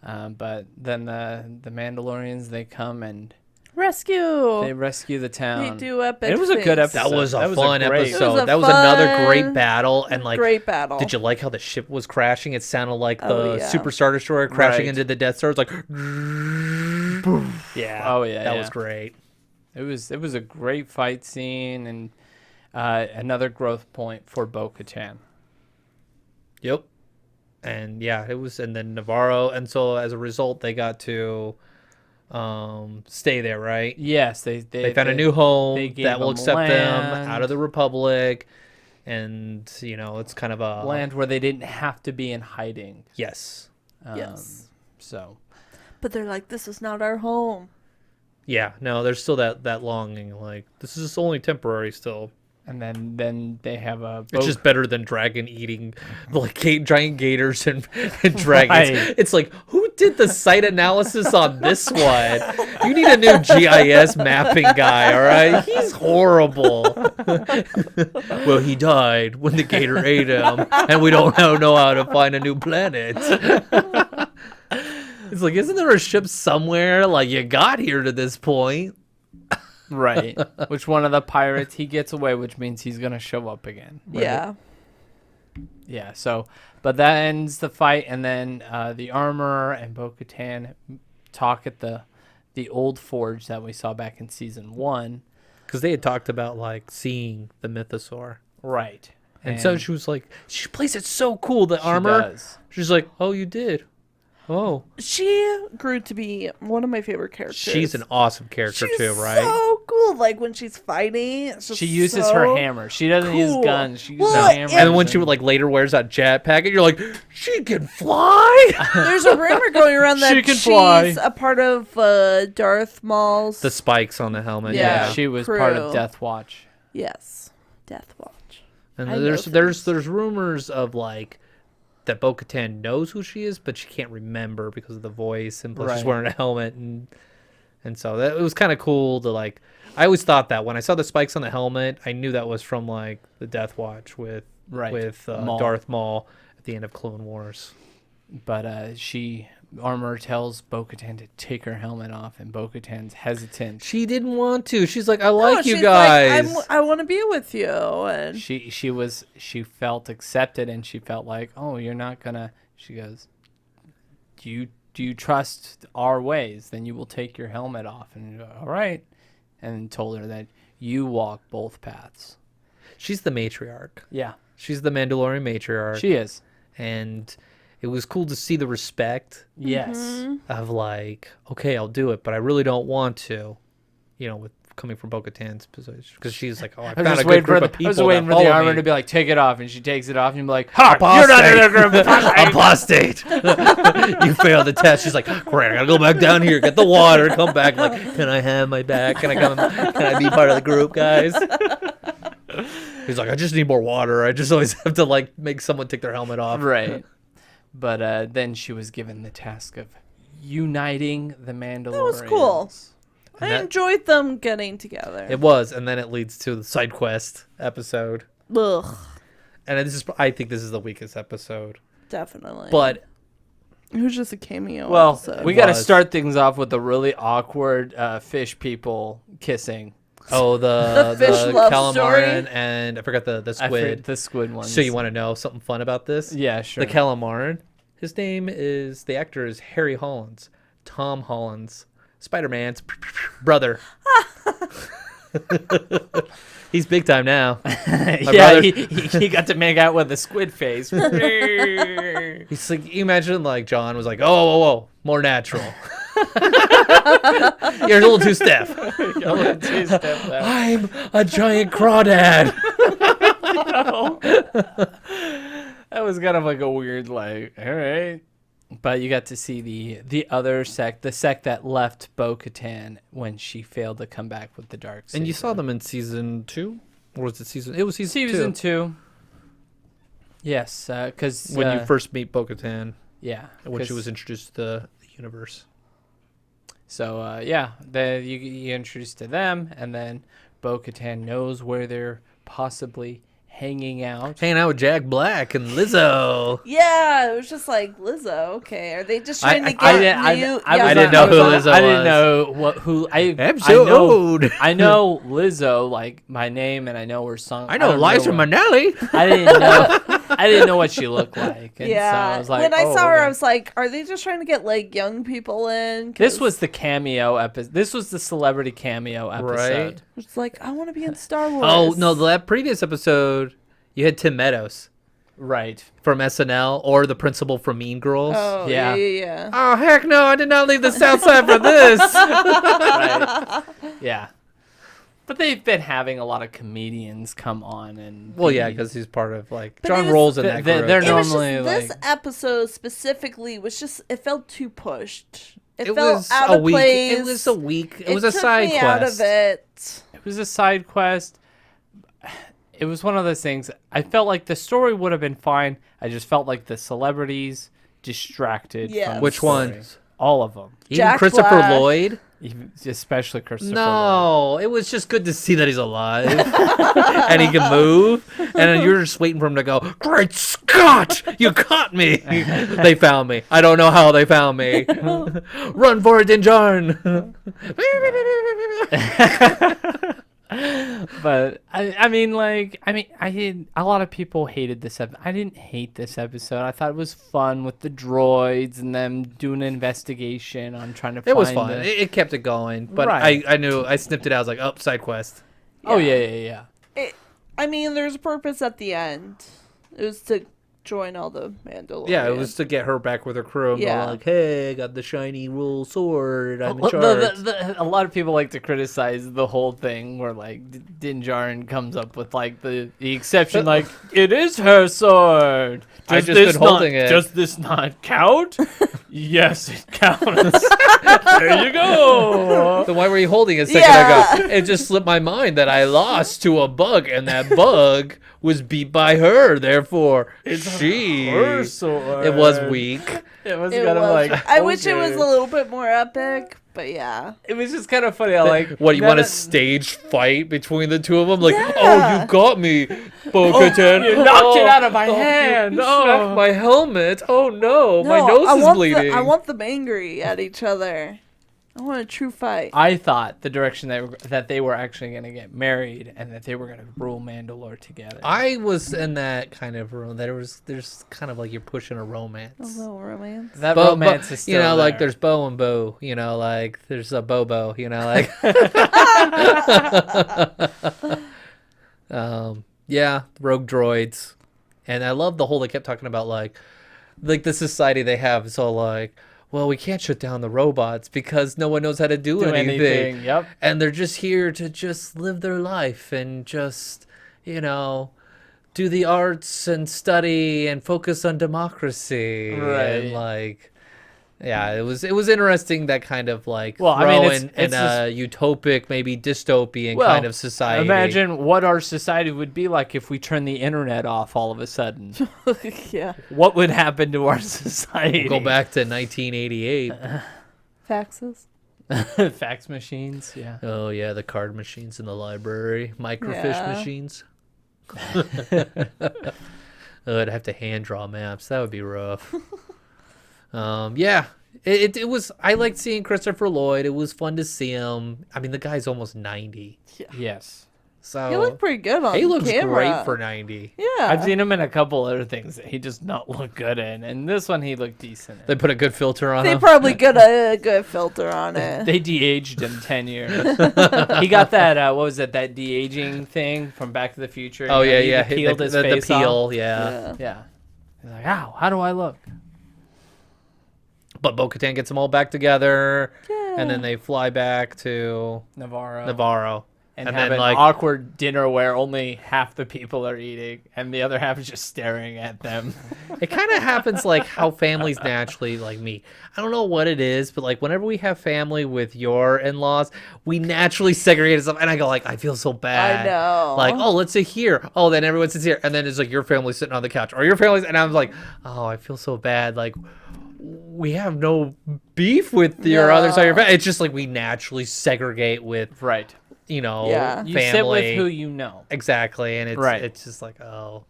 But then the Mandalorians, they come and rescue. they rescue the town. They do epic. And it was a good things. episode. That was a That was a fun great- episode. It was a That was another fun, great battle. And like, Great battle. did you like how the ship was crashing? It sounded like Oh, the yeah. Super Star Destroyer crashing Right. into the Death Star. It's like, yeah. Oh, yeah, That yeah. was great. It was a great fight scene and another growth point for Bo-Katan. Yep. And yeah, it was, and then Navarro, and so as a result, they got to stay there, right? Yes, they Found a new home they gave that will them accept them land. out of the Republic, and it's kind of a land where they didn't have to be in hiding. Yes, Yes. So But they're like, this is not our home. Yeah, no, there's still that longing. Like, this is only temporary still. And then they have a boat. It's just better than dragon eating like giant gators and dragons. Right. It's like, who did the site analysis on this one? You need a new GIS mapping guy, all right? He's horrible. Well, he died when the gator ate him, and we don't know how to find a new planet. It's like, isn't there a ship somewhere? Like, you got here to this point. Right. Which one of the pirates, he gets away, which means he's going to show up again. Right? Yeah. Yeah, so, but that ends the fight, and then the armorer and Bo-Katan talk at the old forge that we saw back in season 1. Because they had talked about, like, seeing the mythosaur. Right. And so she was like, she plays it so cool, the armor. Does. She's like, oh, you did? Oh. She grew to be one of my favorite characters. She's an awesome character, she's too, right? so cool. Like, when she's fighting, it's just She uses so her hammer. She doesn't use cool. guns. She uses Well, hammers. And when she would, like, later wears that jetpack, and you're like, she can fly? There's a rumor going around that She can she's fly. a part of Darth Maul's... The spikes on the helmet. yeah, Yeah. she was part of crew. Death Watch. Yes. Death Watch. And I know there's things. rumors of, like, that Bo-Katan knows who she is, but she can't remember because of the voice, and plus she's Right. wearing a helmet, and so that it was kind of cool to, like, I always thought that when I saw the spikes on the helmet, I knew that was from, like, the Death Watch with Maul. Darth Maul at the end of Clone Wars. But Armor tells Bo-Katan to take her helmet off, and Bo-Katan's hesitant. She didn't want to. She's like, I No, like you she's guys. Like, I want to be with you. And She felt accepted, and she felt like, oh, you're not gonna. She goes, do you trust our ways? Then you will take your helmet off. And you go, all right, and told her that you walk both paths. She's the matriarch. Yeah, She's the Mandalorian matriarch. she is. And it was cool to see the respect Yes. of, like, okay, I'll do it, but I really don't want to, with coming from Bo-Katan's position, because she's like, oh, I I found was a just good group of I people was waiting that for the follow armor me. to be like, take it off, and she takes it off, and you're like, ha, you're not in a group. Apostate. You failed the test. She's like, great, I gotta go back down here, get the water, come back. Like, can I have my back? Can I be part of the group, guys? He's like, I just need more water. I just always have to, like, make someone take their helmet off. Right. But then she was given the task of uniting the Mandalorians. that was cool. And I that- enjoyed them getting together. It was, and then it leads to the side quest episode. Ugh, And I think this is the weakest episode. definitely. But it was just a cameo Well, episode. we got to was. start things off with the really awkward fish people kissing. the fish love calamari story? and I forgot the I squid. forget the squid one. So you want to know something fun about this? Yeah, sure. The calamari. His name is, the actor is Harry Hollands, Tom Hollands, Spider-Man's brother. He's big time now. yeah, brother- he got to make out with a squid face. He's like, you imagine, like, John was like, oh, whoa, more natural. You're a little too stiff. I'm a giant crawdad. That was kind of like a weird, like, all right. But you got to see the other sect, the sect that left Bo-Katan when she failed to come back with the dark saber. And you saw them in season 2? Or was it season? It was season 2. 2. Yes, because When you first meet Bo-Katan, yeah, when she 'cause- was introduced to the universe. So you introduced to them, and then Bo-Katan knows where they're possibly hanging out. Hanging out with Jack Black and Lizzo. yeah, it was just like Lizzo. Okay, are they just trying to get I didn't- I- new? I yeah, was I didn't not- know who I was Lizzo not- I didn't was. know who I'm so old. I know Lizzo, like my name, and I know her song. I know don't Liza what- Minnelli. I didn't know what she looked like. And Yeah, so I was like, when I oh, saw her, okay. I was like, "Are they just trying to get like young people in?" This was the cameo episode. This was the celebrity cameo episode. Right. It's like I want to be in Star Wars. Oh, no, that previous episode, you had Tim Meadows Right. from SNL or the principal from Mean Girls. Oh, Yeah. yeah. Oh, heck no, I did not leave the South Side for this. Right. Yeah. But they've been having a lot of comedians come on and. Well, yeah, because he's part of, like, But John it was- Rolls in that they're group. not- It was Normally, just, this like- episode specifically was just it felt too pushed. It felt out of week. place. It was a week. It was a took side me quest. out of it. It was a side quest. It was one of those things. I felt like the story would have been fine. I just felt like the celebrities distracted. Yes. From Which the story. ones? All of them. Even Jack Christopher Black. Lloyd. Especially Christopher Lloyd. No, it was just good to see that he's alive and he can move. And then you're just waiting for him to go, "Great Scott, you caught me." They found me. I don't know how they found me. Run for it, Dinjarn. But a lot of people hated this episode. I didn't hate this episode. I thought it was fun with the droids and them doing an investigation on trying to find It was fun. It kept it going. But Right. I knew, I snipped it out. I was like, oh, side quest. Oh, yeah. There's a purpose at the end. It was to join all the Mandalorians. Yeah, it was to get her back with her crew and Yeah. go like, hey, I got the shiny roll sword. I'm in Well, charge. a lot of people like to criticize the whole thing where like Din Djarin comes up with like the exception, like it is her sword. I've just been holding it. Does this not count? Yes, it counts. There you go. Then why were you holding it a second Yeah. ago? It just slipped my mind that I lost to a bug, and that bug was beat by her. Therefore, Her sword. It was weak. It was It kind of was. like. I wish it was okay. a little bit more epic, but yeah. It was just kind of funny. I like. What, you want a none of- stage fight between the two of them? Like, Yeah. oh, you got me, Bo-Katan. you knocked it out of my hand. You Oh. smacked my helmet. Oh no, my nose I is want bleeding. I want them angry at each other. I want a true fight. I thought the direction that they were actually going to get married and that they were going to rule Mandalore together. I was in that kind of room. There's kind of like you're pushing a romance. A little romance. that romance is still you know, like there. there's Bo and Bo, you know, like there's a Bobo, you know, like yeah, rogue droids. And I love the whole, they kept talking about like the society they have is all like, well, we can't shut down the robots because no one knows how to do anything. Yep. And they're just here to just live their life and just, you know, do the arts and study and focus on democracy. Right. And like, yeah, it was interesting, that kind of like Well, I mean, throw it's in a utopic, maybe dystopian kind of society. Imagine what our society would be like if we turned the internet off all of a sudden. Yeah. What would happen to our society? Go back to 1988. Faxes. Fax machines, yeah. Oh yeah, the card machines in the library, microfiche Yeah. machines. Oh, I'd have to hand draw maps. That would be rough. Yeah, it was. I liked seeing Christopher Lloyd. It was fun to see him. I mean, the guy's almost 90, Yes. so He looked pretty good on he looks camera. great for 90. Yeah. I've seen him in a couple other things that he does not look good in, and this one he looked decent They in. put a good filter on They him. probably got a good filter on it. They de-aged him 10 years. He got that, what was it, that de-aging thing from Back to the Future? Oh You know, yeah, he yeah. peeled his the face peel, off. yeah. Yeah. He's like, ow, how do I look? But Bo-Katan gets them all back together, Yeah. and then they fly back to Navarro. And And then have an like awkward dinner where only half the people are eating and the other half is just staring at them. it kind of happens like how families naturally like me. I don't know what it is, but like whenever we have family with your in-laws, we naturally segregate stuff, and I go like, I feel so bad. I know. Like, oh, let's sit here. Oh, then everyone sits here, and then it's like your family sitting on the couch, or your family's, and I'm like, oh, I feel so bad. Like, we have no beef with your other side of your family. It's just like we naturally segregate with, Right. you know, Yeah. You family. sit with who you know. Exactly, and it's Right. it's just like, oh,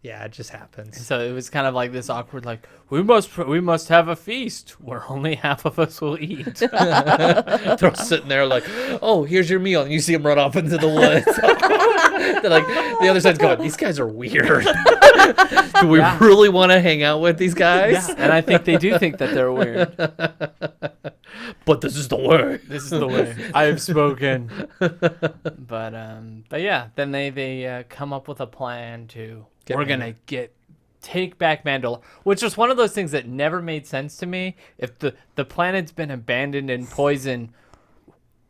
yeah, it just happens. So it was kind of like this awkward, like, we must have a feast where only half of us will eat. They're all sitting there like, oh, here's your meal, and you see them run off into the woods. They're like, the other side's going, these guys are weird. Do we Yeah. really want to hang out with these guys? Yeah, and I think they do think that they're weird. But this is the way. This is the way I have spoken. But yeah, then they come up with a plan to Get we're Mandalore. gonna take back Mandalore, which was one of those things that never made sense to me. If the planet's been abandoned and poisoned,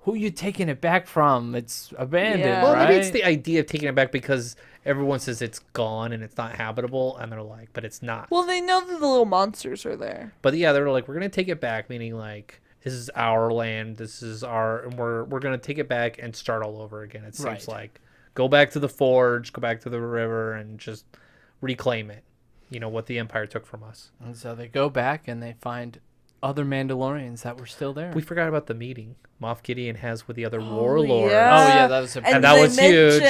who you taking it back from? It's abandoned, Yeah. Well, right? maybe it's the idea of taking it back because everyone says it's gone and it's not habitable, and they're like, but it's not. Well, they know that the little monsters are there. But yeah, they're like, we're gonna take it back, meaning like this is our land. This is our, and we're gonna take it back and start all over again. It seems like go back to the forge, go back to the river, and just reclaim it. You know what the Empire took from us. And so they go back and they find other Mandalorians that were still there. We forgot about the meeting Moff Gideon has with the other warlords. Yeah, that was a and that was huge.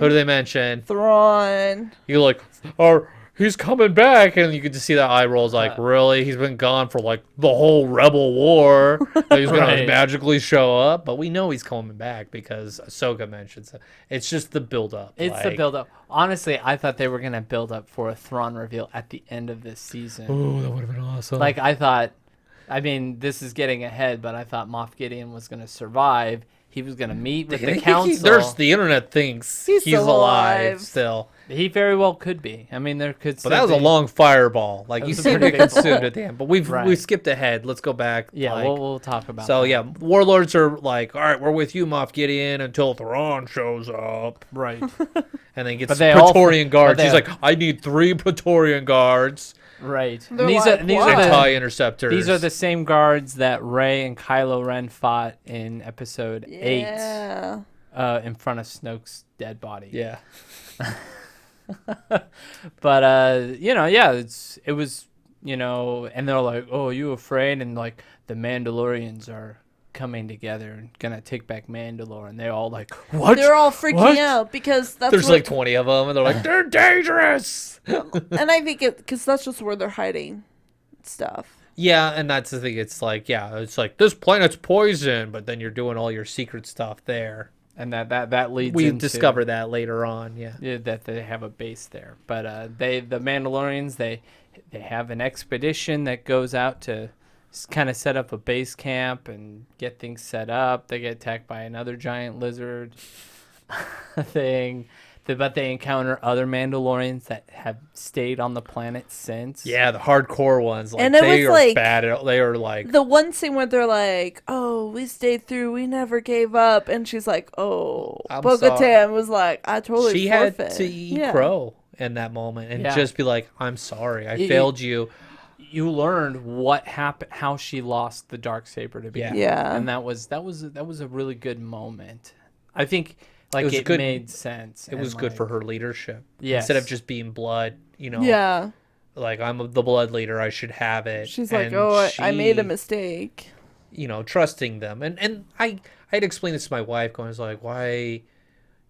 Who do they mention? Thrawn. You're like, he's coming back, and you get to see that eye rolls. Like, really? He's been gone for like the whole Rebel War. He's gonna magically show up, but we know he's coming back because Ahsoka mentions it. It's just the build up. It's the build up. Honestly, I thought they were gonna build up for a Thrawn reveal at the end of this season. Oh, that would have been awesome. Like I thought. I mean, this is getting ahead, but I thought Moff Gideon was gonna survive. He was gonna meet with the council. The internet thinks he's alive still. He very well could be. I mean, there could. But that was a long fireball. Like you seem to get consumed at the end. But we skipped ahead. Let's go back. Yeah, we'll talk about. So that. yeah, warlords are like, all right, we're with you, Moff Gideon, until Thrawn shows up. Right. And then gets Praetorian guards. He's like, I need 3 Praetorian guards. Right. And these are TIE interceptors. These are the same guards that Rey and Kylo Ren fought in Episode 8. In front of Snoke's dead body. Yeah. But it was, and they're like, oh, you afraid? And like the Mandalorians are coming together and gonna take back Mandalore, and they're all like, what? They're all freaking out because there's like 20 of them, and they're like, they're dangerous. And I think because that's just where they're hiding stuff. Yeah, and that's the thing. It's like, it's like this planet's poison, but then you're doing all your secret stuff there. And that leads. We into, discover that later on. Yeah, that they have a base there. But the Mandalorians, they have an expedition that goes out to kind of set up a base camp and get things set up. They get attacked by another giant lizard thing. But they encounter other Mandalorians that have stayed on the planet since. Yeah, the hardcore ones. Like, and it they was are like bad. They are like the one scene where they're like, "Oh, we stayed through. We never gave up." And she's like, "Oh." Bo-Katan was like, "I totally." She forfeit. had to eat crow in that moment and just be like, "I'm sorry, I failed you." You learned what happened, how she lost the Darksaber to be. Yeah. And that was a really good moment. I think. Like it made sense. It was good for her leadership. Yeah. Instead of just being blood, Yeah. Like, I'm the blood leader, I should have it. She's like, I made a mistake. Trusting them. And I had explained this to my wife, going, like, why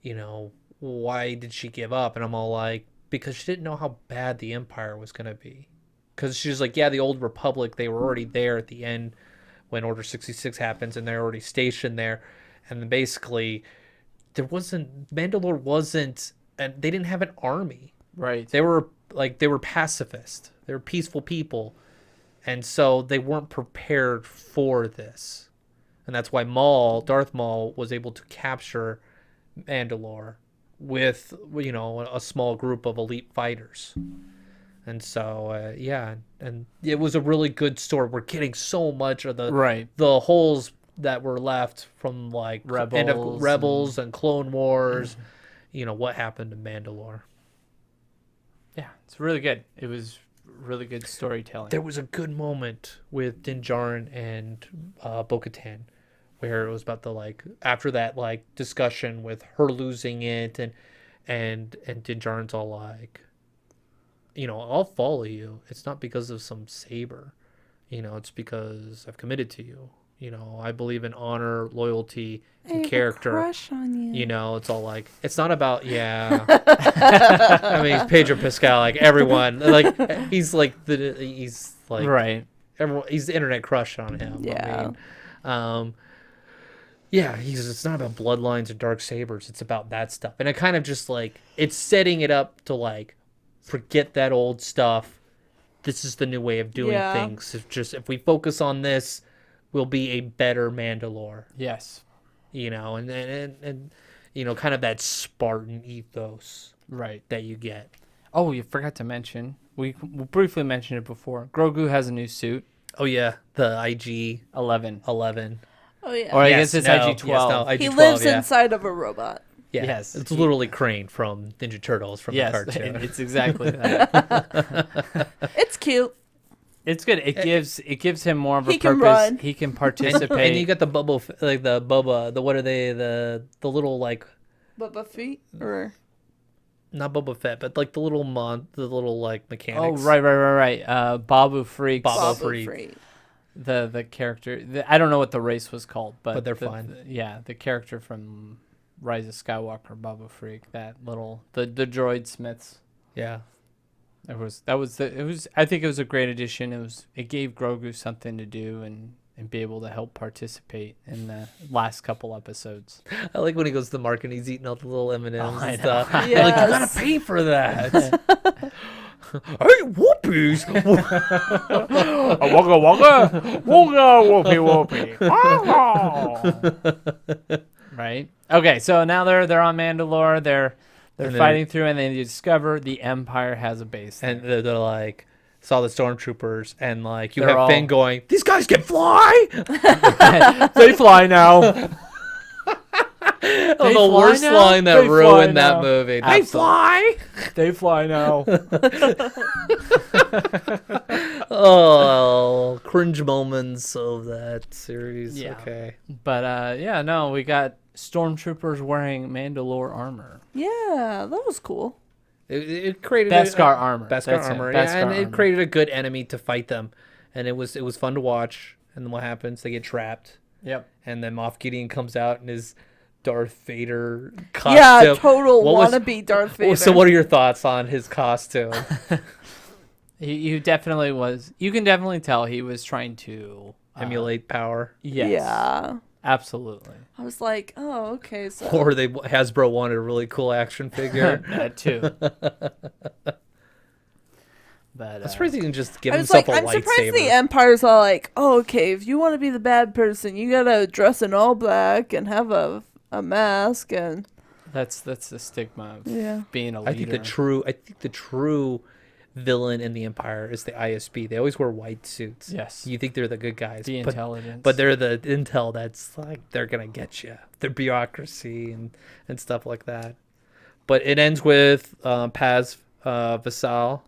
did she give up? And I'm all like, because she didn't know how bad the Empire was going to be. Because she's like, yeah, the old Republic, they were already there at the end when Order 66 happens, and they're already stationed there. And then basically, Mandalore wasn't, and they didn't have an army. Right. They were pacifist. They were peaceful people. And so they weren't prepared for this. And that's why Darth Maul was able to capture Mandalore with, a small group of elite fighters. And so, and it was a really good story. We're getting so much of the holes that were left from like Rebels and Clone Wars, what happened to Mandalore. Yeah, it's really good. It was really good storytelling. There was a good moment with Din Djarin and Bo-Katan, where it was about after that discussion with her losing it, and Din Djarin's all like, I'll follow you. It's not because of some saber, it's because I've committed to you. I believe in honor, loyalty, and character. Crush on you. It's all like, it's not about, I mean, Pedro Pascal, like everyone, like he's like right. Everyone, he's the internet crush on him. Yeah. I mean, it's not about bloodlines or dark sabers. It's about that stuff, and it kind of just it's setting it up to forget that old stuff. This is the new way of doing things. If we focus on this, we'll be a better Mandalore. Yes. And kind of that Spartan ethos. Right. That you get. Oh, you forgot to mention. We briefly mentioned it before. Grogu has a new suit. Oh, yeah. The IG 11. Oh, yeah. Or I guess it's IG-12. Yes, no, IG-12. He lives inside of a robot. Yeah. Yes. It's literally Crane from Ninja Turtles from the cartoon. It's exactly that. It's cute. It's good. It gives him more of a He purpose. can run. He can participate. And you got the Boba, what are they, the little like, Bubba feet or not Boba Fett, but like the little like Oh, mechanics. right. Babu Freaks. Babu Bubba Freak. Freak. The character. I don't know what the race was called, but they're fine. The character from Rise of Skywalker, Babu Freak. That little the droid smiths. Yeah. I think it was a great addition. It gave Grogu something to do and be able to help participate in the last couple episodes. I like when he goes to the market and he's eating all the little M&Ms I and know. stuff. You're like, you Yes. gotta pay for that. Hey, whoopies. Wugga wugga, wugga whoopie whoopie. Right? Okay, so now they're on Mandalore. They're And fighting through, and then you discover the Empire has a base there. And they're like, saw the stormtroopers, and like you They're have all- Finn going, these guys can fly. They fly now. The fly worst now? line that They fly ruined that now. movie. They Absolutely. fly. They fly now. Oh, cringe moments of that series. Yeah. Okay. But we got stormtroopers wearing Mandalore armor. Yeah, that was cool. It created Beskar armor. Beskar That's it, armor. Beskar Yeah, and it armor. created a good enemy to fight them, and it was fun to watch. And then what happens? They get trapped, Yep. and then Moff Gideon comes out in his Darth Vader costume. Yeah, total What was- wannabe Darth Vader. So, what are your thoughts on his costume? He definitely was. You can definitely tell he was trying to Emulate power, Yes. Yeah. Absolutely. I was like, oh, okay. So or Hasbro wanted a really cool action figure. That too. But That's crazy. He can just give I was himself like, a I'm surprised the lightsaber. Empire's all like, oh, okay, if you want to be the bad person, you gotta dress in all black and have a mask and that's the stigma of yeah. being a I leader. think the true villain in the Empire is the ISB. They always wear white suits. Yes. You think they're the good guys, The but intelligence. but they're the intel that's like they're gonna get you. Their bureaucracy and stuff like that. But it ends with Paz Vasal,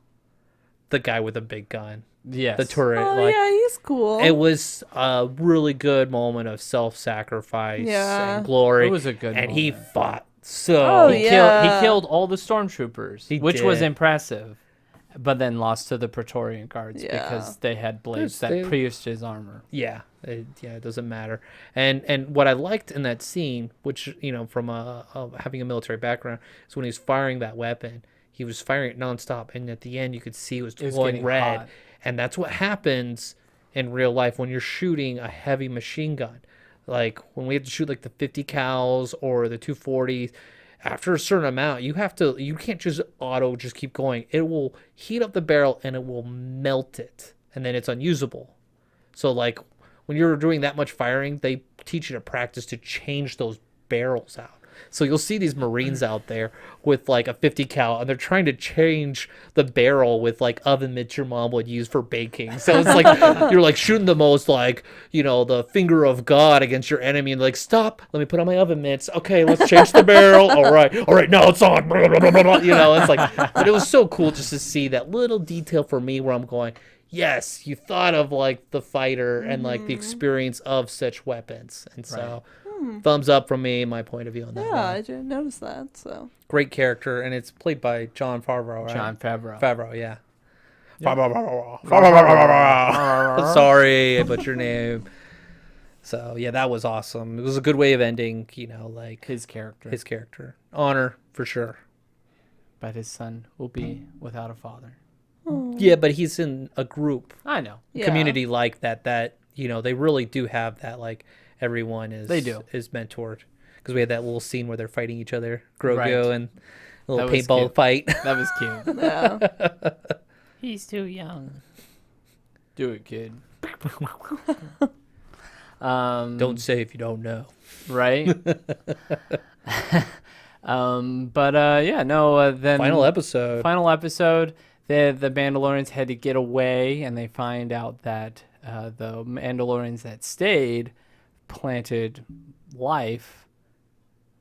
the guy with the big gun, yes. the turret. Oh like, yeah, he's cool. it was a really good moment of self-sacrifice Yeah. and glory. It was a good and he moment. fought so. Oh, He yeah. killed all the stormtroopers, He which was did. impressive, but then lost to the Praetorian guards Yeah. because they had blades They- that pierced his armor. Yeah, it doesn't matter. And what I liked in that scene, which from having a military background, is when he was firing that weapon, he was firing it nonstop, and at the end you could see it was It was glowing getting red, hot. and that's what happens in real life when you're shooting a heavy machine gun, like when we have to shoot like the 50 cals or the 240s. After a certain amount, you can't just keep going. It will heat up the barrel and it will melt it, and then it's unusable. So like when you're doing that much firing, they teach you to practice to change those barrels out. So you'll see these Marines out there with like a 50 cal, and they're trying to change the barrel with like oven mitts your mom would use for baking. So it's like you're like shooting the most like the finger of God against your enemy, and like, stop, let me put on my oven mitts. Okay, let's change the barrel. All right, now it's on. It's like, but it was so cool just to see that little detail for me where I'm going, yes, you thought of like the fighter and like the experience of such weapons, and so. Thumbs up from me, my point of view on that. yeah, one. I didn't notice that. So Great character, and it's played by Jon Favreau, right? John Favreau. Favreau, yeah. Sorry, I butchered your name. So yeah, that was awesome. It was a good way of ending, like His character. his character. Honor for sure. But his son will be without a father. Yeah, but he's in a group I know. yeah. community like that. They really do have that. Like everyone is They do. is mentored, because we had that little scene where they're fighting each other, Grogu Right. and a little That was paintball cute. fight. That was cute. Yeah. He's too young. Do it, kid. Don't say if you don't know. Right? Then Final episode. Final episode. The Mandalorians had to get away, and they find out that the Mandalorians that stayed planted life,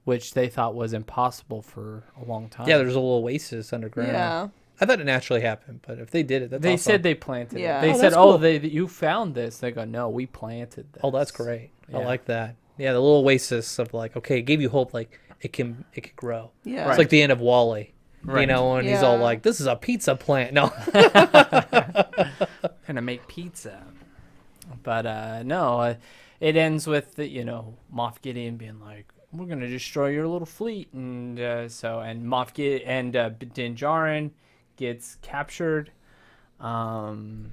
which they thought was impossible for a long time. Yeah, there's a little oasis underground. Yeah. I thought it naturally happened, but if they did it, that's They awesome. said they planted Yeah. it. They Oh, said, that's cool. you found this. They go, no, we planted this. Oh, that's great. I Yeah. like that. Yeah, the little oasis of like, okay, it gave you hope, like it can grow. Yeah. It's like the end of Wall-E. You Right. know, and he's all Yeah. like, "This is a pizza plant." No, Gonna make pizza. But no, it ends with Moff Gideon being like, "We're gonna destroy your little fleet," and Moff Gideon and Din Djarin gets captured. Din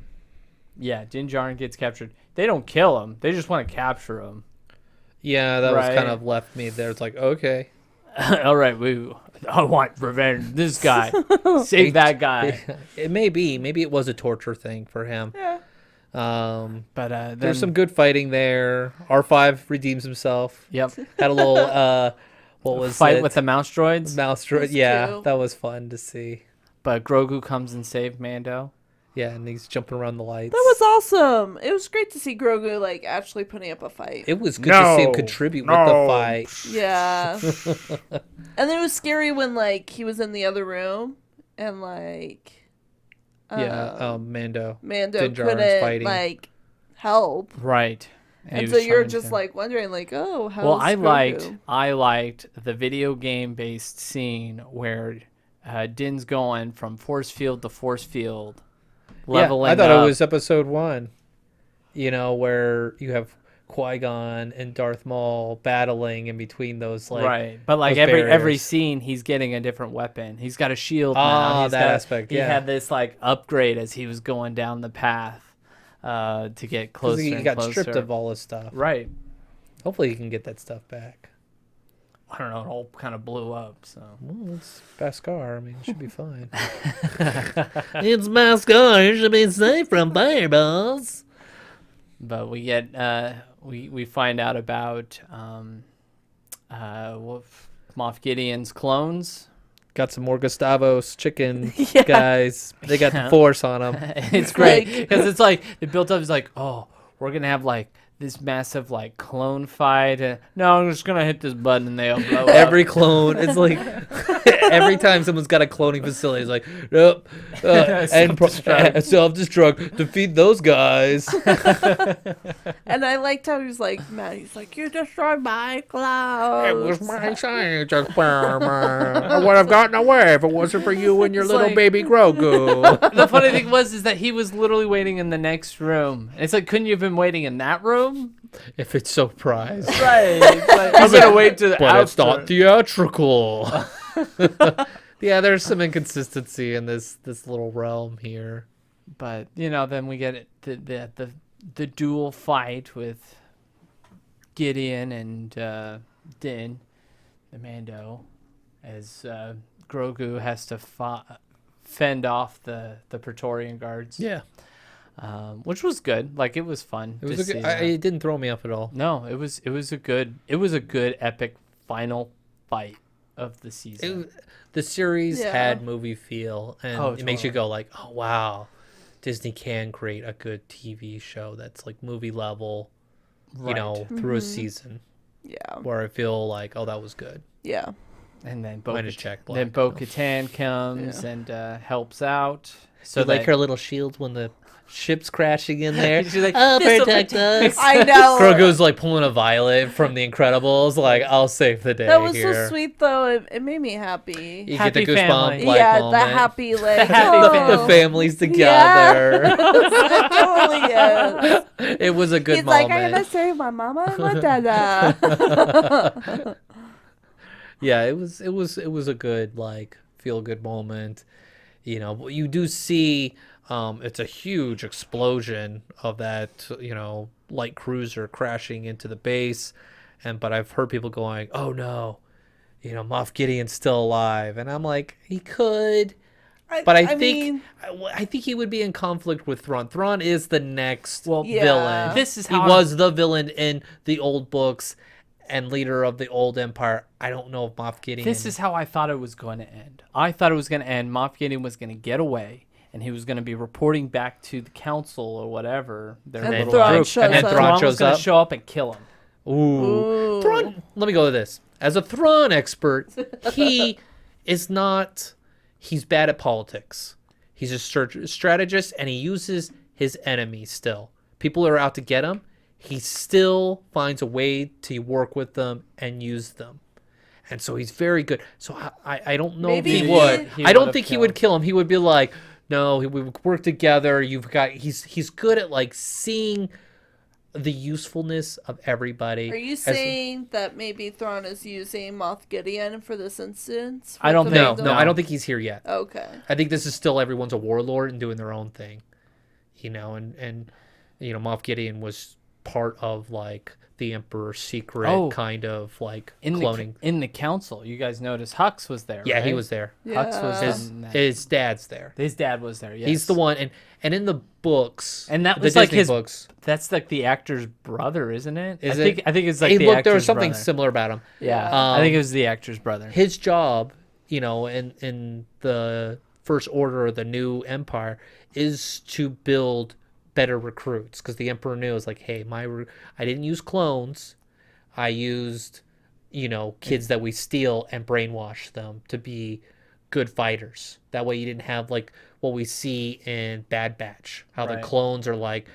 Djarin gets captured. They don't kill him. They just want to capture him. yeah, that was Right. kind of left me there. It's like, okay, All right, I want revenge. This guy, save that guy. it may be, maybe it was a torture thing for him. Yeah. But There's some good fighting there. R5 redeems himself. Yep. Had a little what was Fight it? with the mouse droids. mouse droid. Those Yeah, two. that was fun to see. But Grogu comes and saves Mando. Yeah, and he's jumping around the lights. That was awesome. It was great to see Grogu like actually putting up a fight. It was good to see him No, contribute no. with the fight. Yeah. And it was scary when like he was in the other room and like Mando. Mando Din Djarin's couldn't fighting. like help. Right. And he so was you're trying just to- like wondering like, oh, how Well, I liked the video game based scene where Din's going from force field to force field, leveling I thought up. it was episode 1. You know, where you have Qui-Gon and Darth Maul battling in between those like right, but like those every barriers. scene, he's getting a different weapon. He's got a shield Ah, now. He's that got aspect, He yeah. had this like upgrade as he was going down the path to get 'cause closer. he and got closer. stripped of all his stuff. Right. Hopefully he can get that stuff back. I don't know. It all kind of blew up. So Well, it's Beskar. I mean, it should be fine. It's my scar. You should be safe from fireballs. but we get we find out about Moff Gideon's clones. Got some more Gustavos chicken Yeah. guys. They got the force on them. It's great Like- because it's like it built up. It's like, oh, we're gonna have like this massive like clone fight. No, I'm just gonna hit this button and they'll blow up. Every clone, it's like every time someone's got a cloning facility, it's like, nope, Self-destruct. self-destruct, defeat those guys. And I liked how he was like, man, he's like, you destroyed my clothes. It was my science experiment. I would have gotten away if it wasn't for you and your It's little like- baby Grogu. The funny thing is that he was literally waiting in the next room. It's like, couldn't you have been waiting in that room? If it's surprise, Right. It's like, I'm gonna wait to the but it's not after. theatrical. Yeah, there's some inconsistency in this little realm here. But then we get the dual fight with Gideon and Din, the Mando, as Grogu has to fend off the Praetorian guards. Yeah, Which was good. Like, it was fun. it was to a good, see that. it didn't throw me off at all. No, it was a good epic final fight of the season. The series Yeah. had movie feel, and Oh, it makes you totally. go like, oh wow, Disney can create a good TV show that's like movie level, Right. you know, through a season Yeah. where I feel like, oh, that was good. Yeah. And then Might have checked then black. Bo-Katan comes Yeah. and helps out. So So like that- her little shields when the ship's crashing in there. She's like, I'll "This'll protect us. I know. Grogu's like pulling a Violet from The Incredibles, like, I'll save the day That was here. so sweet, though. It made me happy. You Happy get the goosebump family. like Yeah, moment. the happy, like, happy oh. The families together. Yeah. It totally is. It was a good He's moment. like, I'm gonna save my mama and my dada. Yeah, it was a good like feel good moment. You know, you do see it's a huge explosion of that, you know, light cruiser crashing into the base, but I've heard people going, "Oh no, you know, Moff Gideon's still alive," and I'm like, he could. But I think he would be in conflict with Thrawn. Thrawn is the next Yeah. villain. This is He how was the villain in the old books and leader of the old empire. I don't know if Moff Gideon. This is how I thought it was going to end. I thought it was going to end. Moff Gideon was going to get away, and he was going to be reporting back to the council or whatever. Their And little Thrawn group, shows and then up. Thrawn Thrawn was shows going up. to show up and kill him. Ooh. Thrawn. Let me go to this. As a Thrawn expert, he is not. He's bad at politics. He's a strategist, and he uses his enemies still. People are out to get him. He still finds a way to work with them and use them. And so he's very good. So I don't know Maybe if he would. he I don't would've think he would kill him. He would be like, no, we would work together. He's good at like seeing the usefulness of everybody. Are you saying that maybe Thrawn is using Moff Gideon for this instance? I don't with the think- No, Mandalorian? I don't think he's here yet. Okay. I think this is still everyone's a warlord and doing their own thing, and Moff Gideon was part of like the Emperor's secret kind of like cloning. In the council. You guys noticed Hux was there. Yeah, right? he was there. Hux was Yeah. in that. His dad's there. His dad was there. Yes. He's the one, and in the books, And that the was like Disney his. books. That's like the actor's brother, isn't it? Is I think it's like Hey, the look, actor's there was something brother. similar about him. Yeah, Yeah. I think it was the actor's brother. His job, in the First Order of the new Empire, is to build better recruits, because the Emperor knew, it's like, hey, I didn't use clones, I used kids that we steal and brainwash them to be good fighters. That way you didn't have like what we see in Bad Batch, how the Right. clones are like,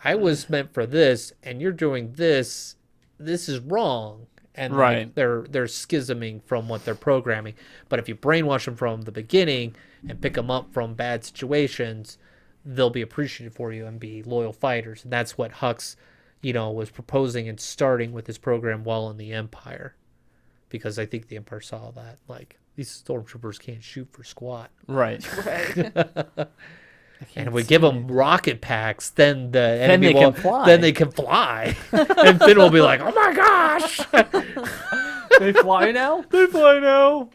I was meant for this and you're doing this is wrong. And Right. like, they're schisming from what they're programming. But if you brainwash them from the beginning and pick them up from bad situations, they'll be appreciative for you and be loyal fighters. And that's what Hux, was proposing and starting with his program while in the Empire. Because I think the Empire saw that, like, these stormtroopers can't shoot for squat. Right. Right. And if we give them rocket packs, then the enemy they can will, fly. Then they can fly. And Finn will be like, "Oh my gosh!" They fly now. They fly now.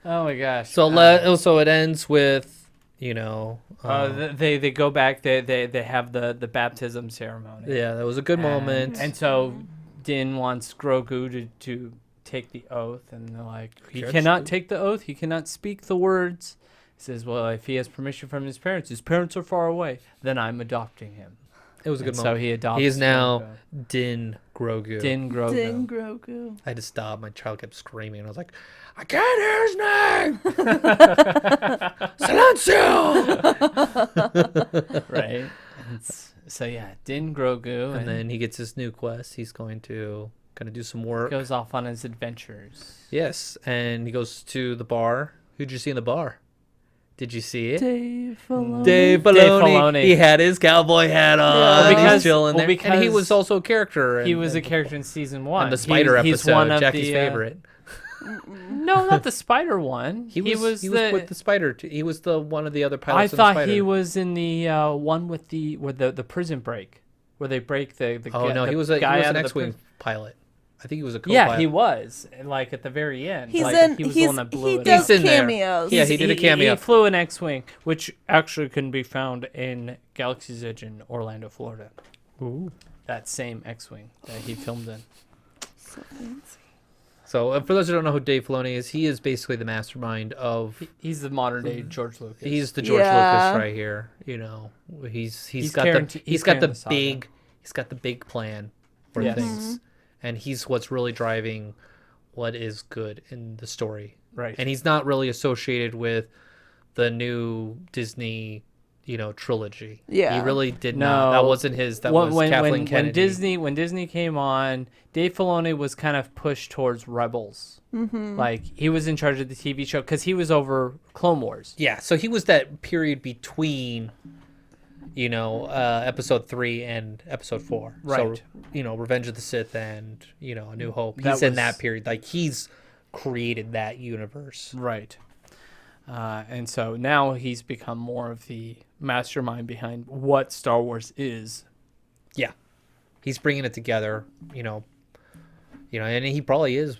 Oh my gosh. So it ends with they go back. They have the baptism ceremony. yeah, that was a good moment. And so Din wants Grogu to take the oath, and they're like, he Yes. cannot take the oath. He cannot speak the words. He says, well, if he has permission from his parents are far away, then I'm adopting him. It was a good And so moment. he adopts. He is now Grogu. Din Grogu. Din Grogu. Din Grogu. I had to stop. My child kept screaming. I was like, I can't hear his name. Silencio. Right. So yeah, Din Grogu, And then he gets his new quest. He's going to do some work. goes off on his adventures. Yes, and he goes to the bar. Who'd you see in the bar? Did you see it? Dave Filoni. Dave Filoni. He had his cowboy hat on. Well, He's because- chilling well, there. And he because was also a character. He was a character in season 1. in the Spider he's episode, one of Jackie's the, favorite. No, not the Spider one. He was with the Spider. He was the one of the other I pilots. in the thought Spider. he was in the one with the prison break, where they break the. Oh no, he was an guy out of the X-wing prison. pilot. I think he was a co-pilot. Yeah, he was. And like at the very end, He's like, in. he was He's, the one that blew he it does up. He's in there. cameos. Yeah, he did a cameo. He flew an X-wing, which actually can be found in Galaxy's Edge in Orlando, Florida. Ooh. That same X-wing that he filmed in. So fancy. So for those who don't know who Dave Filoni is, he is basically the mastermind of. He's the modern day George Lucas. He's the George Yeah. Lucas right here. He's He's got carrying- the he's carrying the saga. he's got the big plan for Yes. things, and he's what's really driving what is good in the story. right. And he's not really associated with the new Disney, trilogy. Yeah. He really did not. That wasn't his. That was Kathleen Kennedy. When Disney came on, Dave Filoni was kind of pushed towards Rebels. Mm-hmm. Like he was in charge of the TV show because he was over Clone Wars. Yeah, so he was that period between, episode 3 and episode 4. Right. So, Revenge of the Sith and, A New Hope. That He's in was- that period. Like, he's created that universe. Right. And so now he's become more of the mastermind behind what Star Wars is. Yeah. He's bringing it together, and he probably is,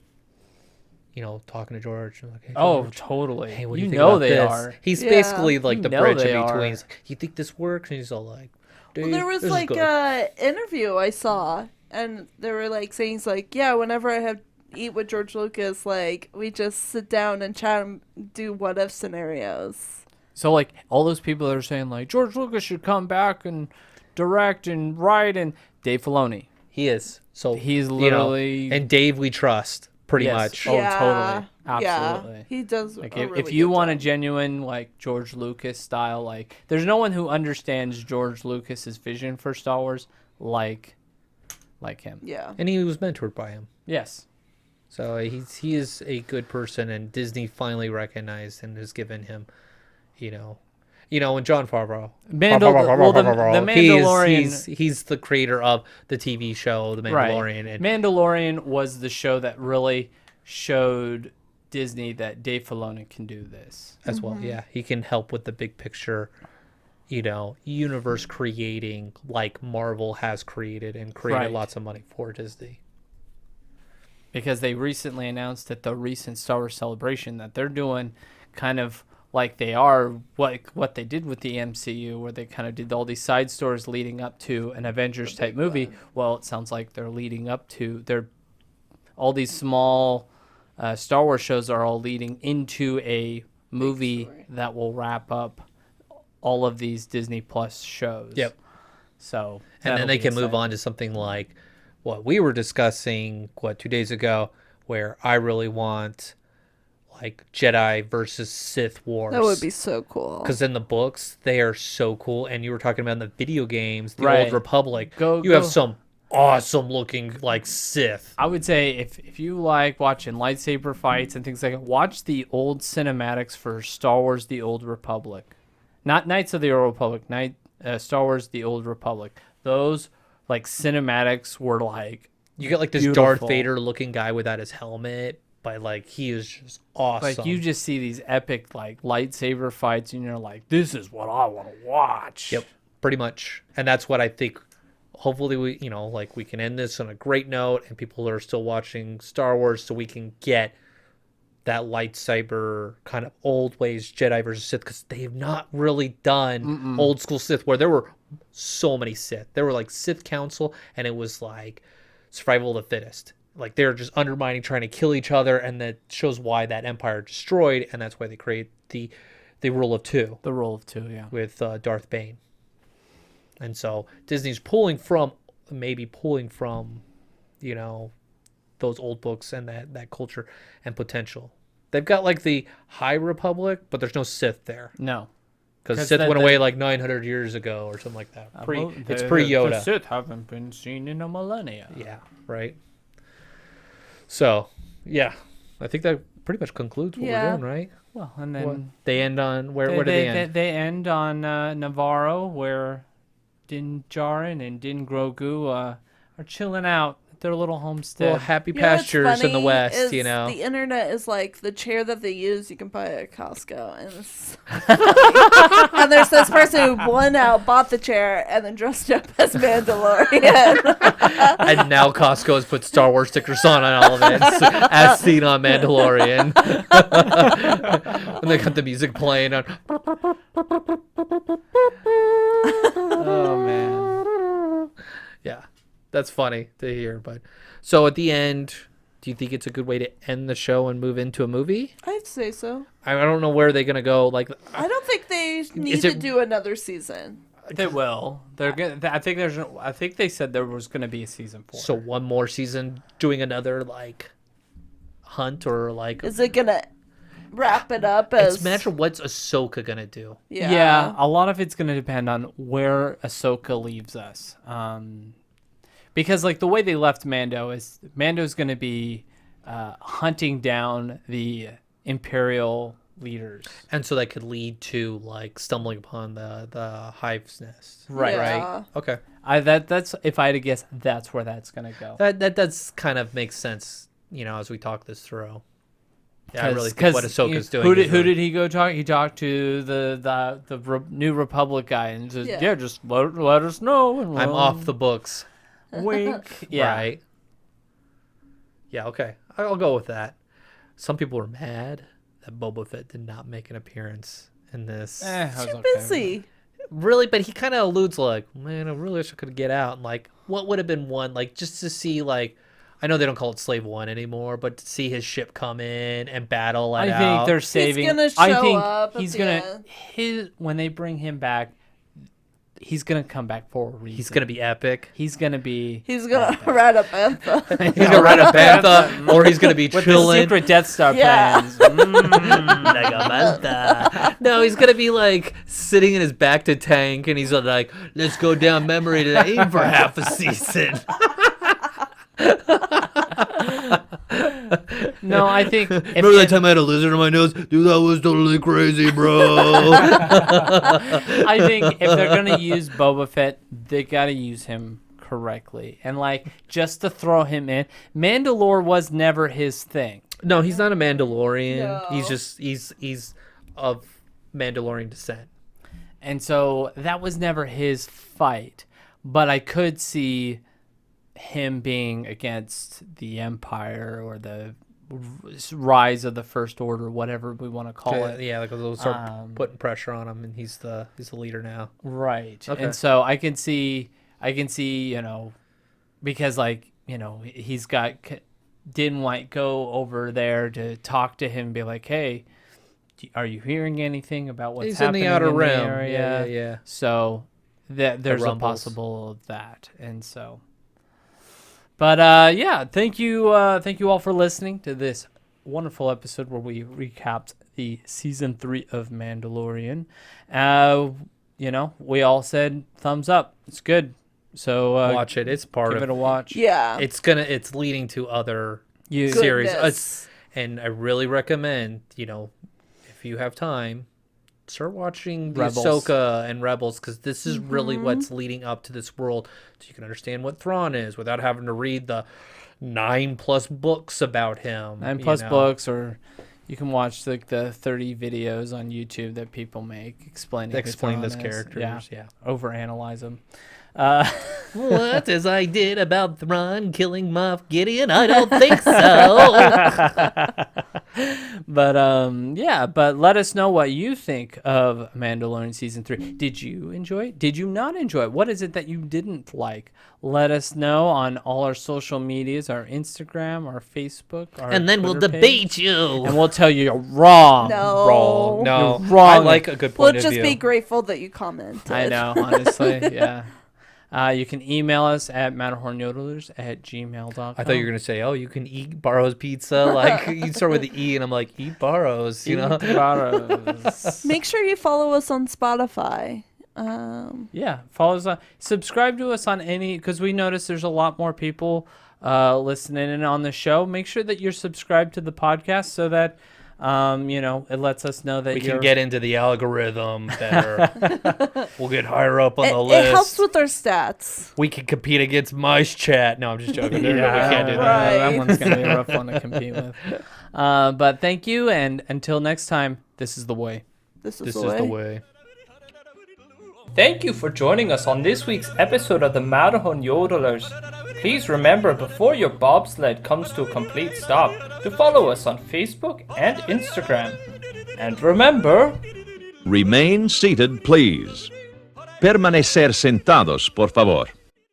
talking to George. Like, hey, Oh, George, totally. hey, what do you you think know about they this? are. He's Yeah. basically like You the know bridge in they between. are. He's like, you think this works? And he's all like, dude, Well, there was this is like good. a interview I saw, and they were like saying, he's like, yeah, whenever I have eat with George Lucas, like we just sit down and chat and do what if scenarios. So like all those people that are saying like George Lucas should come back and direct and write, and Dave Filoni. He is. So He's literally and Dave we trust. pretty Yes. much. Oh, totally. Yeah, Absolutely. he does. Like a if really you good want a job. genuine like George Lucas style, like there's no one who understands George Lucas's vision for Star Wars like him. Yeah. And he was mentored by him. Yes. So he is a good person, and Disney finally recognized and has given him, and Jon Favreau. The Mandalorian. He's the creator of the TV show, The Mandalorian. Right. And Mandalorian was the show that really showed Disney that Dave Filoni can do this. as well, yeah, he can help with the big picture, universe creating like Marvel has created and created Right. lots of money for Disney. Because they recently announced at the recent Star Wars Celebration that they're doing kind of like they are what they did with the MCU, where they kind of did all these side stories leading up to an Avengers type movie. Well, it sounds like they're leading up to all these small Star Wars shows are all leading into a movie that will wrap up all of these Disney Plus shows. Yep. So And then they can move on to something like what we were discussing 2 days ago, where I really want like Jedi versus Sith wars. That would be so cool. Because in the books they are so cool, and you were talking about in the video games, the Right. Old Republic. Go- you go. have some awesome looking like Sith. I would say if you like watching lightsaber fights and things like that, watch the old cinematics for Star Wars: The Old Republic, not Knights of the Old Republic, Star Wars: The Old Republic. Those like cinematics were like You get like this beautiful. Darth Vader looking guy without his helmet, but like he is just awesome. Like you just see these epic like lightsaber fights, and you're like, this is what I want to watch. Yep, pretty much. And that's what I think. Hopefully we we can end this on a great note, and people are still watching Star Wars, so we can get that lightsaber kind of old ways Jedi versus Sith, because they have not really done old school Sith, where there were so many Sith. There were like Sith Council, and it was like survival of the fittest. Like they're just undermining, trying to kill each other, and that shows why that empire destroyed, and that's why they create the rule of two The rule of two, yeah. with Darth Bane. And so Disney's pulling from those old books and that culture and potential. They've got like the High Republic, but there's no Sith there, No. because Sith went away like 900 years ago or something like that. It's pre Yoda. The Sith haven't been seen in a millennia. Yeah, right. So yeah, I think that pretty much concludes what we're doing, right? Well, and then They end on where do they end? They end on Navarro, where Din Djarin and Din Grogu are chilling out at their little homestead. Well, happy You know what's pastures in the funny West, is you know. The internet is like the chair that they use you can buy at Costco. And, and there's this person who bought the chair and then dressed up as Mandalorian. And now Costco has put Star Wars stickers on all of it, as seen on Mandalorian. And they got the music playing on. Oh man. Yeah, that's funny to hear. But so at the end, do you think it's a good way to end the show and move into a movie? I'd say so. I don't know where they're gonna go. Like, I don't think they need it- to do another season. They will. They're gonna. I think they said there was gonna be a season 4. so one more season, doing another like hunt or like. Is it gonna wrap it up as? It's matter what's Ahsoka gonna do. Yeah, a lot of it's going to depend on where Ahsoka leaves us. Because like the way they left Mando's going to be hunting down the Imperial leaders. And so that could lead to like stumbling upon the hive's nest. Right. Yeah. Okay. That's if I had to guess, that's where that's going to go. That does kind of make sense, as we talk this through. Yeah, I really think what Ahsoka's doing. Who is did really- he go talk? He talked to the New Republic guy and says, Yeah. just let us know. And I'm we'll off the books. wink. Yeah. Right. Yeah, okay. I'll go with that. Some people were mad that Boba Fett did not make an appearance in this. I was Too okay with busy. Really, but he kind of alludes like, man, I really wish I could get out. And like, what would have been one, like, just to see, like, I know they don't call it Slave One anymore, but to see his ship come in and battle it I out. think they're saving. gonna I show think up at he's the gonna end. when they bring him back. he's gonna come back for a reason. He's gonna be epic. He's gonna be. He's gonna ride a bantha. He's gonna ride a bantha, or he's gonna be With the chilling. secret Death Star Yeah. plans. Like a bantha. No, he's gonna be like sitting in his back to tank, and he's like, "Let's go down memory lane for half a season." No, I think. Remember that time I had a lizard on my nose? Dude, that was totally crazy, bro. I think if they're gonna use Boba Fett, they gotta use him correctly, and like just to throw him in. Mandalore was never his thing. No, he's not a Mandalorian. No. He's just he's of Mandalorian descent. And so that was never his fight. But I could see him being against the Empire or the rise of the First Order, whatever we want to call it. Yeah, like they'll start putting pressure on him, and he's the leader now. Right. Okay. And so I can see, you know, because like, you know, he's got Din White go over there to talk to him and be like, hey, are you hearing anything about what's He's in happening the outer rim. area? Yeah. So that there's a rumbles. possible of that. And so, but yeah, thank you all for listening to this wonderful episode where we recapped the season 3 of Mandalorian. You know, we all said thumbs up. It's good. So Watch it. It's part give of it a watch. Yeah. It's leading to other You series. Goodness. And I really recommend, you know, if you have time, start watching the Rebels. Ahsoka and Rebels, because this is really what's leading up to this world, so you can understand what Thrawn is without having to read the 9+ books about him. 9+ books, or you can watch like the 30 videos on YouTube that people make explaining who Explain Thrawn those is. characters. Yeah. Overanalyze them. What as I did about Thrawn killing Moff Gideon? I don't think so. But yeah, but let us know what you think of Mandalorian season 3. Did you enjoy it? Did you not enjoy it? What is it that you didn't like? Let us know on all our social medias, our Instagram, our Facebook, our And then we'll Twitter debate page, you. and we'll tell you you're wrong. No. Wrong. No. You're wrong. I like a good We'll point of just view. be grateful that you commented. I know, honestly, yeah. You can email us at matterhornyodelers@gmail.com. I thought you were gonna say, "Oh, you can eat Barrow's pizza." Like you start with the E, and I'm like, "Eat Barrow's," you know. Make sure you follow us on Spotify. Yeah, follow us on, subscribe to us on any, because we notice there's a lot more people listening in on the show. Make sure that you're subscribed to the podcast so that you know, it lets us know that We you're can get into the algorithm better. We'll get higher up on the list. It helps with our stats. We can compete against Mice Chat. No, I'm just joking. Yeah, We can't do that. Right. that one's gonna be a rough one to compete with. But thank you, and until next time, this is the way. This is This the is way. the way. Thank you for joining us on this week's episode of the Matterhorn Yodelers. Please remember, before your bobsled comes to a complete stop, to follow us on Facebook and Instagram. And remember, Remain seated, please. Permanecer sentados, por favor.